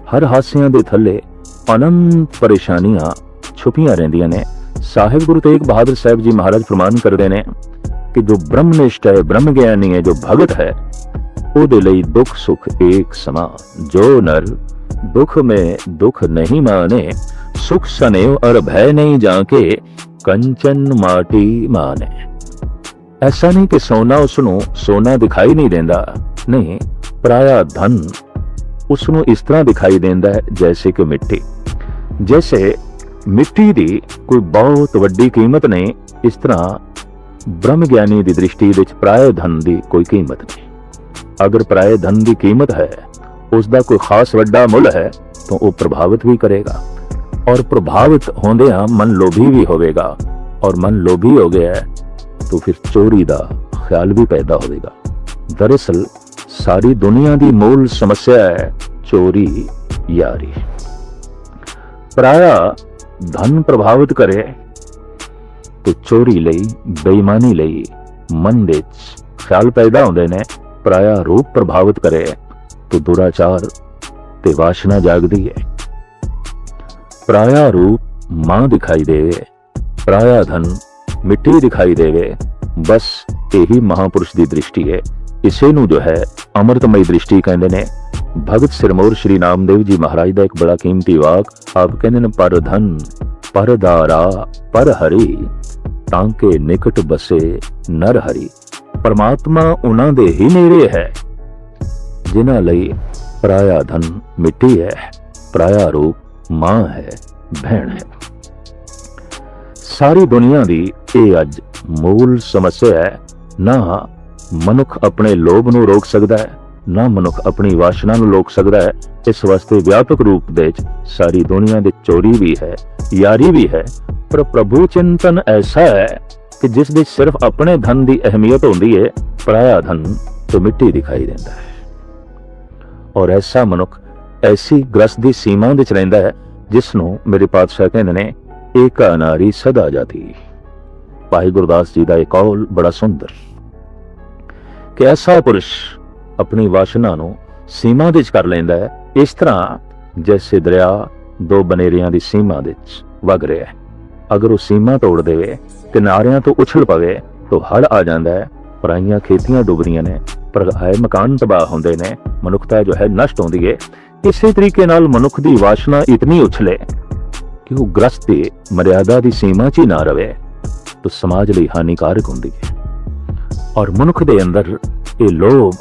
हर हास्यां दे थल्ले अनंत परेशानियां छुपियां रहिंदियां ने। साहिब गुरु तेग बहादुर साहब जी महाराज फरमान करते हैं कि जो ब्रह्मनिष्ठ है, ब्रह्म ज्ञानी है, जो भगत है, ਉਹਦੇ ਲਈ दुख सुख एक समान। जो नर दुख में दुख नहीं माने, सुख सनेव और भय नहीं जाके, कंचन माटी माने। ऐसा नहीं कि सोना उसनों सोना दिखाई नहीं देंदा, नहीं, पराया धन उसनों इस तरह दिखाई देंदा है जैसे कि मिट्टी। जैसे मिट्टी दी कोई बहुत वड्डी कीमत नहीं, इस तरह ब्रह्म ज्ञानी दी दृष्टि विच पराए धन दी कोई कीमत नहीं। अगर पराए धन की कीमत है, उसका कोई खास वड्डा मुल है, तो वह प्रभावित भी करेगा। और प्रभावित होंदियां मन लोभी भी होवेगा, और मन लोभी हो गया है तो फिर चोरी का ख्याल भी पैदा होगा। दरअसल सारी दुनिया की मूल समस्या है चोरी यारी। पराया धन प्रभावित करे तो चोरी लई, बेईमानी लई मन दे ख्याल पैदा होंदे ने। पराया रूप प्रभावित करे तो दुराचार ते वासना जागदी है। पराया रूप मां दिखाई देवे, पराया धन मिट्टी दिखाई देवे, बस यही महापुरुष की दृष्टि है। इसे नू जो है अमृतमयी दृष्टि कहते ने। भगत सिरमौर श्री नामदेव जी महाराज का एक बड़ा कीमती वाक आप कहते ने, पर धन पर दारा पर हरि, तांके निकट बसे नर हरि। परमात्मा उन्हां दे ही नेड़े है जिन्हां लई पराया धन मिट्टी है, पराया रूप मां है, भैन है। सारी दुनिया दी ये अज मूल समस्या है। ना मनुख अपने लोभ नूं रोक सकदा है, ना मनुख अपनी वासना नूं रोक सकदा है। इस वास्ते व्यापक रूप दे सारी दुनिया दे चोरी भी है, यारी भी है। पर प्रभु चिंतन ऐसा है कि जिस दे सिर्फ अपने धन की अहमियत होती है, पराया धन तो मिट्टी दिखाई देता है। और ऐसा मनुख ऐसी ग्रस्त की सीमा विच रहिंदा है जिसनों मेरे पातशाह कहंदे ने, एका नारी सदा जाती। भाई गुरदास जी का एक कौल बड़ा सुंदर कि ऐसा पुरुष अपनी वासना नूं सीमा विच कर लैंदा है, इस तरह जैसे दरिया दो बनेरियां दी सीमा विच वग रहा है। अगर वो सीमा तोड़ देवे, किनारियां तो उछल पवे तो हड़ आ जाता है। पराइयां खेतियां डुबदियां ने, पराए मकान तबाह होंदे ने, मनुखता जो है नष्ट होंदी है। इसी तरीके नाल मनुख दी वासना इतनी उछले कि वो ग्रस्त की मर्यादा की सीमा च ही ना रहे तो समाज लई हानिकारक होंदी है। और मनुख दे अंदर ये लोभ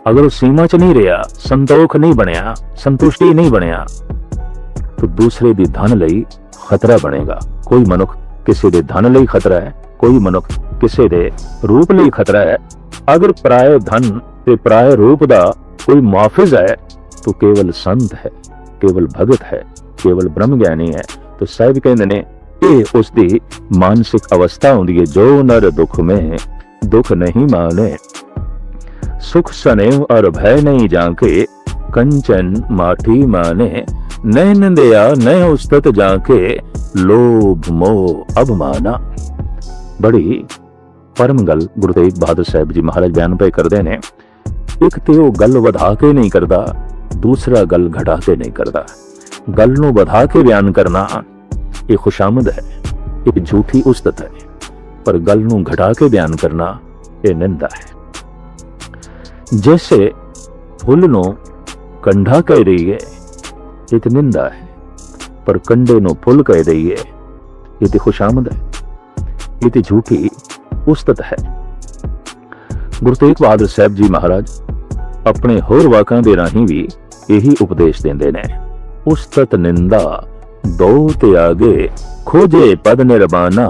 अगर वो सीमा च नहीं रहा, संतोख नहीं बनया, संतुष्टि नहीं बनया, तो दूसरे दी धन लई खतरा बनेगा। कोई मनुख किसी दे धन लई खतरा है, कोई मनुख किसी दे रूप लई खतरा है। अगर पराए धन ते पराए रूप दा कोई मुआफिज है तो केवल संत है, केवल भगत है, केवल ब्रह्म ज्ञानी है। तो साहिब कहंदे ने ये उसकी मानसिक अवस्था होंदी है। जो नर दुख में दुख नहीं माने, सुख सनेव और भय नहीं जाके, कंचन माटी माने। नैन दया नय उस्तत जाके, लोभ मोह अभिमाना। बड़ी परम गल गुरु तेग बहादुर साहब जी महाराज बयान पे करते हैं। एक तो वो गल वधा के नहीं करता, दूसरा गल घटा के नहीं करता। गल नूं वधा के बयान करना ये खुशामद है, एक झूठी उस्तत है। पर गल नूं घटा के बयान करना ये निंदा है। जैसे फुल नूं कंढा कह रही है ये तो निंदा है, पर कंडे नूं फुल कह रही है ये तो खुशामद है, ये तो झूठी उस्तत है। गुरु तेग बहादुर साहब जी महाराज अपने होर वाकां दे राहीं भी यही उपदेश देंदे ने। उस्तत निंदा दो त्यागे, खोजे पद निर्वाणा,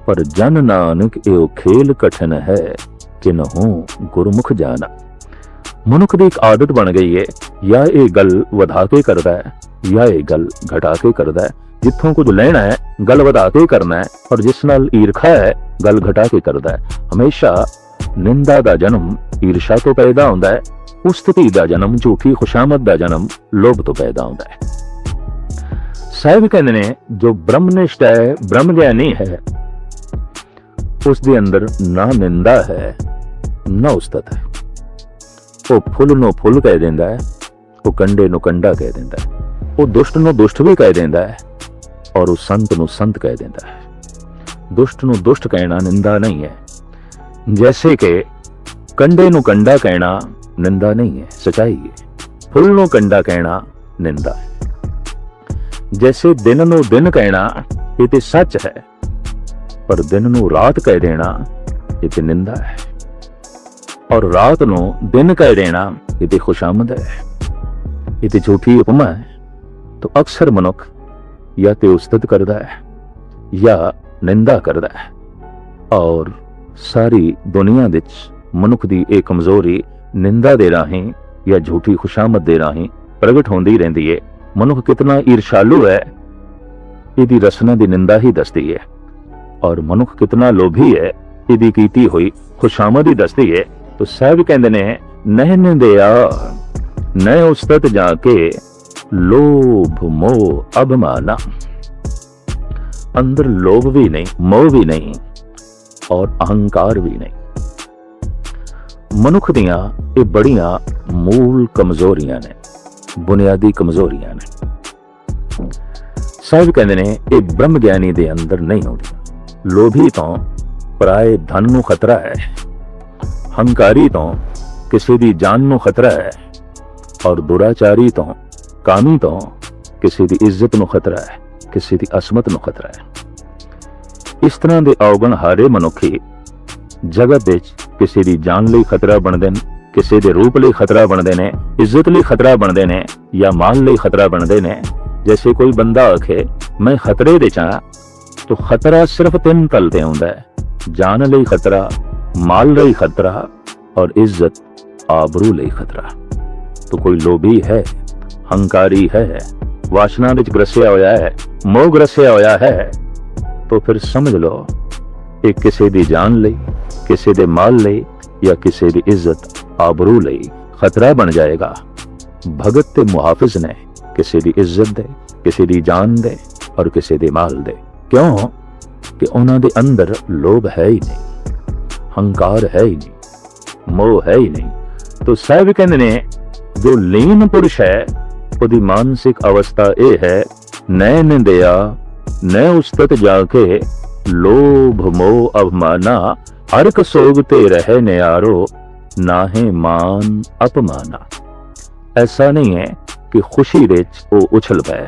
पर जन नानक एओ खेल कठिन है, किन्हू गुरमुख जाना। मनुख की एक आदत बन गई है, या ये गल वधा के करता है या ये गल घटा के करता है। जिथों कुछ लेना है गल वधा के करना है, और जिस नाल ईरखा है गल घटा के करता है। हमेशा निंदा का जन्म ईर्षा तो पैदा होता है, उस्तति का जन्म झूठी खुशामद का जन्म लोभ तो पैदा होता है। साहिब कहते ने जो ब्रह्मनिष्ठ है, ब्रह्म ज्ञानी है, उसके अंदर ना निंदा है ना उस्तत है। वो फुल नो फुल कह देंदा है, वो कंडे नो कंडा कह देंदा है, वो दुष्ट नो दुष्ट भी कह देंदा है, और वो संत नो संत कह देंदा है। दुष्ट नो दुष्ट कहना निंदा नहीं है, जैसे कि कंडे नो कंडा कहना निंदा नहीं है, सच्चाई है। फुल नो कंडा कहना निंदा है। जैसे दिन नो दिन कहना ये तो सच है, पर दिन नो रात कह देना ये तो निंदा है, और रात नो दिन कह देना ये तो खुशामद है, ये तो झूठी उपमा है। तो अक्सर मनुख या तो उस्तत करता है या निंदा करता है, और सारी दुनिया विच मनुख की एक कमजोरी निंदा दे राही या झूठी खुशामद दे राही प्रगट होंदी रहंदी है। मनुख कितना ईर्षालु है इहदी रसना दी निंदा ही दसदी है, और मनुख कितना लोभी है इहदी कीती हुई खुशामद ही दसदी है। तो साहब कहंदे ने नह निंदिया न उस्तत जाके लोभ मोह अभिमाना। अंदर लोभ भी नहीं, मोह भी नहीं, और अहंकार भी नहीं। मनुख दियां ये बड़ियां मूल कमजोरियां ने, बुनियादी कमजोरियां ने। साहिब कहते ने ये ब्रह्म ज्ञानी दे अंदर नहीं होती। लोभी तो पराए धन नू खतरा है, हंकारी तो किसी दी जान नू खतरा है, और दुराचारी तो कामी तो किसी दी इज्जत नू खतरा है, किसी दी असमत नू खतरा है। इस तरह दे अवगण हारे मनुखी जगत विच किसी दी जान लई खतरा बनदे ने, किसी दे रूप लई खतरा बनदे ने, इज्जत लई खतरा बनदे ने, या माल लई खतरा बनदे ने। जैसे कोई बंदा आखे मैं खतरे दे चा, तो खतरा सिर्फ 3 तल ते आउंदा है, जान लई खतरा, माल लई खतरा, और इज्जत आबरू लई खतरा। तो कोई लोभी है, हंकारी है, वासना विच ग्रसिया होया है, मोह ग्रसिया होया है, तो फिर समझ लो एक किसी दी जान लई, किसी दे माल लई, या किसी दी इज्जत आबरू लई खतरा बन जाएगा। भगत ते मुहाफिज ने किसी दी इज्जत दे, किसी दी जान दे, और किसी दे माल दे। क्यों कि उन्हां दे अंदर लोभ है ही नहीं, हंकार है ही नहीं, मोह है ही नहीं। तो साहिब कहंदे ने जो लीन पुरुष है उहदी मानसिक अवस्था यह है, न निंदिया न उस्तत जाके लोभ मोह अभिमाना, हरक सोगते रहे न्यारो नाहे मान अपमाना। ऐसा नहीं है कि खुशी विच वो उछल पे,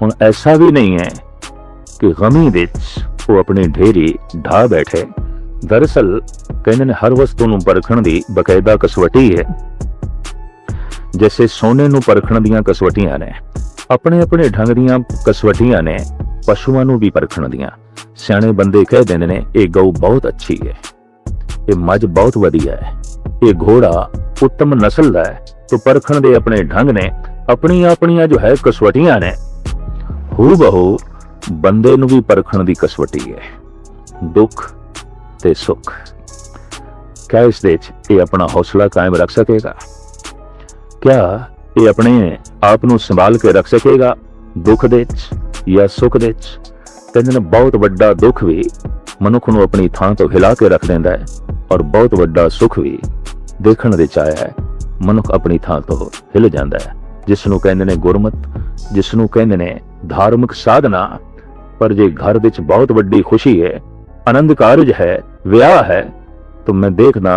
हुण ऐसा भी नहीं है कि गमी विच वो अपनी ढेरी ढा बैठे। दरअसल कहने ने हर वस्तु नूं परखण दी बकायदा कसवटी है। जैसे सोने नूं परखण दीयां कसवटियां ने, अपने अपने ढंग दीयां कसवटियां ने पशुआं नूं भी परखण दीयां। सियाणे बंदे कह देंदे ने ये गऊ बहुत अच्छी है, ये मझ बहुत वधिया है, ये घोड़ा उत्तम नस्ल दा है। तो परखण दे अपने ढंग ने, अपनी अपनियां जो है कसवटियां ने। हू बहु बंदे नूं भी परखण दी कसवटी है, दुख ते सुख। क्या इस दे ये अपना हौसला कायम रख सकेगा? क्या ये अपने आप नूं संभाल के रख सकेगा दुख दे या सुख दे? कहंदे ने बहुत वड्डा दुख भी मनुख नूं अपनी थां तो हिला के रख देंदा है, और बहुत वड्डा सुख भी देखण दे आया है मनुख अपनी थां तो हिल जांदा है। जिसनूं कहंदे ने गुरमत, जिसनूं कहंदे ने धार्मिक साधना। पर जे घर विच बहुत वड्डी खुशी है, आनंद कारज है, विआह है, तो मैं देखना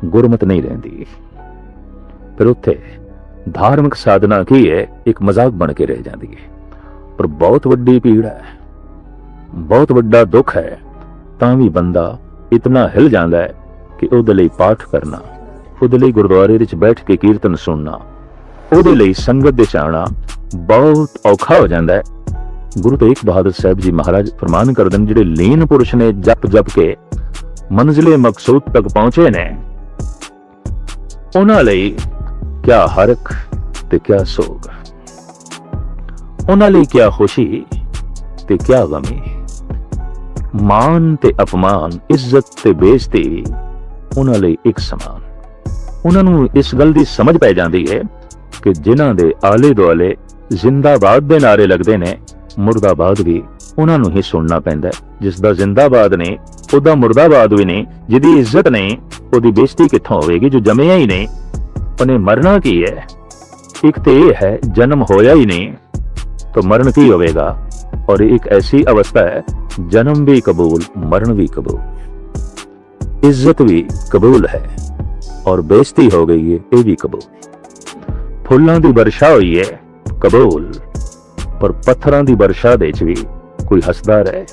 गुरमत नहीं रहिंदी। फिर उत्थे धार्मिक साधना की है एक मजाक बन के रह जाती है। पर बहुत वड्डी पीड़ है, बहुत वड्डा दुख है, तां भी बंदा इतना हिल जाता है कि उहदे लई पाठ करना, उहदे लई गुरुद्वारे विच बैठ के कीर्तन सुनना, उहदे लई संगत दे आना बहुत औखा हो जाता है। गुरु तेग बहादुर साहब जी महाराज फरमान करदे ने, जिहड़े लीन पुरुष ने जप जप के ਮੰਜ਼ਿਲੇ ਮਕਸੂਦ ਤੱਕ ਪਹੁੰਚੇ ਨੇ, ਉਹਨਾਂ ਲਈ ਕਿਆ ਹਰਖ ਤੇ ਕਿਆ ਸੋਗ, ਉਹਨਾਂ ਲਈ ਕਿਆ ਖੁਸ਼ੀ ਤੇ ਕਿਆ ਗਮੀ, ਮਾਨ ਤੇ ਅਪਮਾਨ, ਇੱਜ਼ਤ ਤੇ ਬੇਇੱਜ਼ਤੀ ਉਹਨਾਂ ਲਈ ਇੱਕ ਸਮਾਨ। ਉਹਨਾਂ ਨੂੰ ਇਸ ਗੱਲ ਦੀ ਸਮਝ ਪੈ ਜਾਂਦੀ ਹੈ ਕਿ ਜਿਨ੍ਹਾਂ ਦੇ ਆਲੇ ਦੁਆਲੇ ਜ਼ਿੰਦਾਬਾਦ ਦੇ ਨਾਰੇ ਲੱਗਦੇ ਨੇ, ਮੁਰਦਾਬਾਦ ਵੀ ਉਹਨਾਂ ਨੂੰ ਹੀ ਸੁਣਨਾ ਪੈਂਦਾ। ਜਿਸ ਦਾ ਜ਼ਿੰਦਾਬਾਦ ਨਹੀਂ ਉਹਦਾ ਮੁਰਦਾਬਾਦ ਵੀ ਨਹੀਂ, ਜਿਹਦੀ ਇੱਜ਼ਤ ਨਹੀਂ ਉਹਦੀ ਬੇਇੱਜ਼ਤੀ ਕਿੱਥੋਂ ਹੋਵੇਗੀ, ਜੋ ਜੰਮਿਆ ਹੀ ਨਹੀਂ ਉਹਨੇ ਮਰਨਾ ਕੀ ਹੈ। ਇੱਕ ਤੇ ਇਹ ਹੈ ਜਨਮ ਹੋਇਆ ਹੀ ਨਹੀਂ तो मरण की होवेगा, और एक ऐसी अवस्था है जन्म भी कबूल मरण भी कबूल, इज्जत भी कबूल है और बेइज्जती हो गई है ये भी कबूल। फुल्लां दी वर्षा हुई है कबूल, पर पत्थरां दी वर्षा दे च भी कोई हसदा रहे,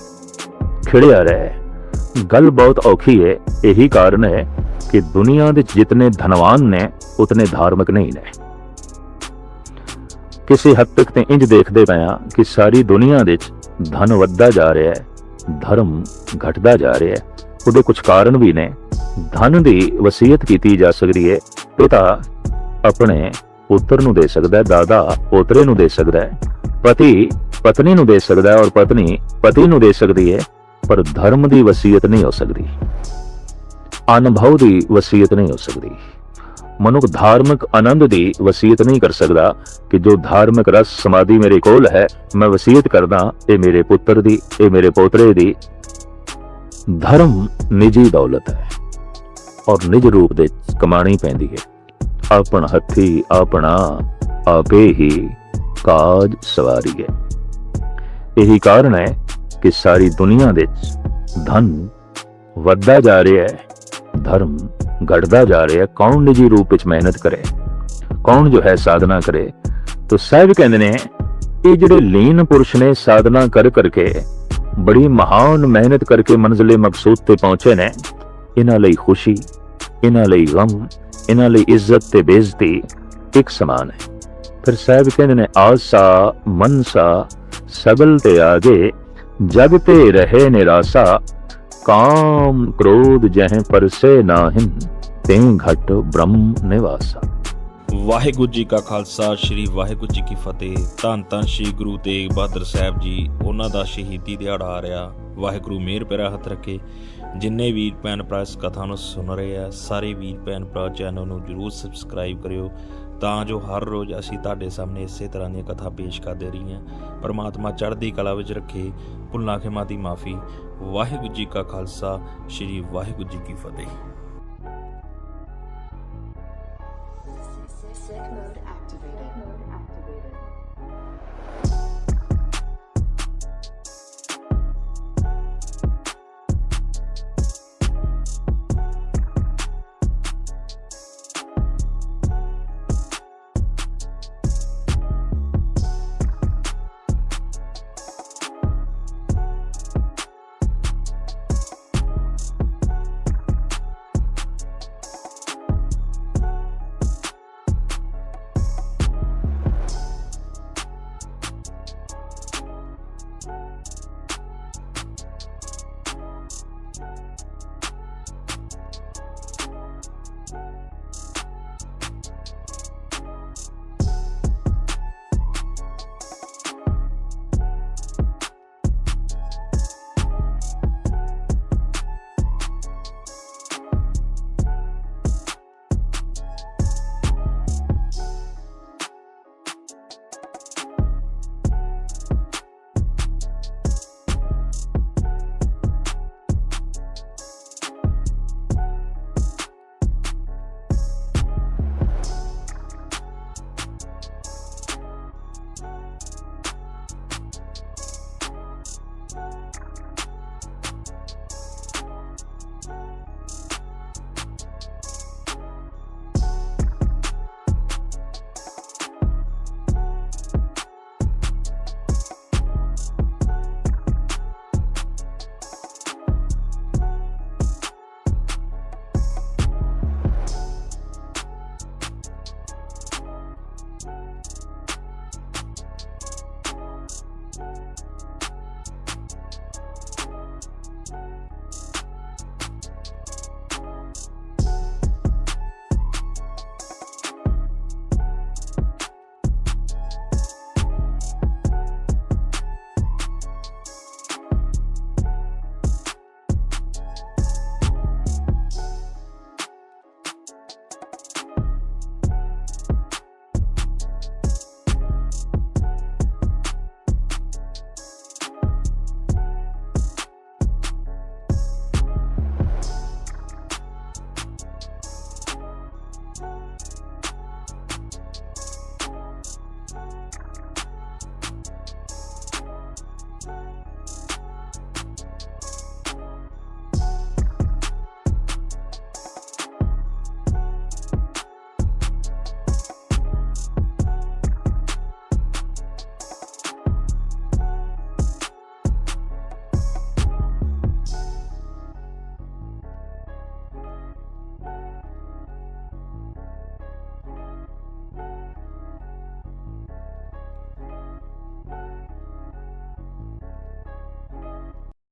खिड़िया रहे। गल बहुत औखी है, यही कारण है कि दुनिया दे जितने धनवान ने उतने धार्मिक नहीं ने। ਕਿਸੇ ਹੱਦ ਤੱਕ ਤੇ ਇੰਜ ਦੇਖਦੇ ਪਏ ਆ ਕਿ ਸਾਰੀ ਦੁਨੀਆ ਦੇ ਵਿੱਚ ਧਨ ਵੱਧਦਾ ਜਾ ਰਿਹਾ ਹੈ, ਧਰਮ ਘਟਦਾ ਜਾ ਰਿਹਾ ਹੈ। ਉਹਦੇ ਕੁਝ ਕਾਰਨ ਵੀ ਨੇ। ਧਨ ਦੀ ਵਸੀਅਤ ਕੀਤੀ ਜਾ ਸਕਦੀ ਹੈ, ਪਿਤਾ ਆਪਣੇ ਪੁੱਤਰ ਨੂੰ ਦੇ ਸਕਦਾ ਹੈ, ਦਾਦਾ ਪੋਤਰੇ ਨੂੰ ਦੇ ਸਕਦਾ ਹੈ, ਪਤੀ ਪਤਨੀ ਨੂੰ ਦੇ ਸਕਦਾ ਹੈ, ਔਰ ਪਤਨੀ ਪਤੀ ਨੂੰ ਦੇ ਸਕਦੀ ਹੈ, ਪਰ ਧਰਮ ਦੀ ਵਸੀਅਤ ਨਹੀਂ ਹੋ ਸਕਦੀ, ਅਨੁਭਵ ਦੀ ਵਸੀਅਤ ਨਹੀਂ ਹੋ ਸਕਦੀ। ਮਨੁੱਖ ਧਾਰਮਿਕ ਆਨੰਦ ਦੀ ਵਸੀਅਤ ਨਹੀਂ ਕਰ ਸਕਦਾ ਕਿ ਜੋ ਧਾਰਮਿਕ ਰਸ ਸਮਾਧੀ ਮੇਰੇ ਕੋਲ ਹੈ ਮੈਂ ਵਸੀਅਤ ਕਰਦਾ ਇਹ ਮੇਰੇ ਪੁੱਤਰ ਦੀ, ਇਹ ਮੇਰੇ ਪੋਤਰੇ ਦੀ। ਧਰਮ ਨਿੱਜੀ ਦੌਲਤ ਹੈ ਔਰ ਨਿੱਜ ਰੂਪ ਦੇ ਕਮਾਣੀ ਪੈਂਦੀ ਹੈ। ਆਪਣ ਹੱਥੀ ਆਪਣਾ ਆਪੇ ਹੀ ਕਾਜ ਸਵਾਰੀਏ। ਇਹੀ ਕਾਰਨ ਹੈ ਕਿ ਸਾਰੀ ਦੁਨੀਆ ਦੇ ਧਨ ਵੱਧਦਾ ਜਾ ਰਿਹਾ ਹੈ, ਧਰਮ घटता जा रहा है। कौन निजी रूप में मेहनत करे, कौन जो है साधना करे। तो साहब कहते ने ये जिहड़े लीन पुरुष ने साधना कर करके बड़ी महान मेहनत करके मंजिले मकसूद ते पहुंचे ने, इन्हां लई खुशी, इन्हां लई गम, इन्हां लई इज्जत ते बेइज्जती एक समान है। फिर साहब कहते ने आसा मनसा सगल ते आगे जग ते रहे निराशा, काम क्रोध जह परसे नाहिन ते घट ब्रह्म निवासा। ਵਾਹਿਗੁਰੂ ਜੀ ਕਾ ਖਾਲਸਾ, ਸ਼੍ਰੀ ਵਾਹਿਗੁਰੂ ਜੀ ਕੀ ਫਤਿਹ। ਧੰਨ ਧੰਨ ਸ਼੍ਰੀ ਗੁਰੂ ਤੇਗ ਬਹਾਦਰ ਸਾਹਿਬ ਜੀ, ਉਹਨਾਂ ਦਾ ਸ਼ਹੀਦੀ ਦਿਹਾੜਾ ਆ ਰਿਹਾ। ਵਾਹਿਗੁਰੂ ਮਿਹਰ ਪਿਆਰਾ ਹੱਥ ਰੱਖੇ। ਜਿੰਨੇ ਵੀਰ ਭੈਣ ਭਰਾ ਇਸ ਕਥਾ ਨੂੰ ਸੁਣ ਰਹੇ ਆ, ਸਾਰੇ ਵੀਰ ਭੈਣ ਭਰਾ ਚੈਨਲ ਨੂੰ ਜ਼ਰੂਰ ਸਬਸਕ੍ਰਾਈਬ ਕਰਿਓ, ਤਾਂ ਜੋ ਹਰ ਰੋਜ਼ ਅਸੀਂ ਤੁਹਾਡੇ ਸਾਹਮਣੇ ਇਸੇ ਤਰ੍ਹਾਂ ਦੀਆਂ ਕਥਾ ਪੇਸ਼ ਕਰਦੇ ਰਹੀਆਂ। ਪਰਮਾਤਮਾ ਚੜ੍ਹਦੀ ਕਲਾ ਵਿੱਚ ਰੱਖੇ। ਭੁੱਲਾਂ ਖਿਮਾ ਦੀ ਮਾਫੀ। ਵਾਹਿਗੁਰੂ ਜੀ ਕਾ ਖਾਲਸਾ, ਸ਼੍ਰੀ ਵਾਹਿਗੁਰੂ ਜੀ ਕੀ ਫਤਿਹ। Sick mode activated.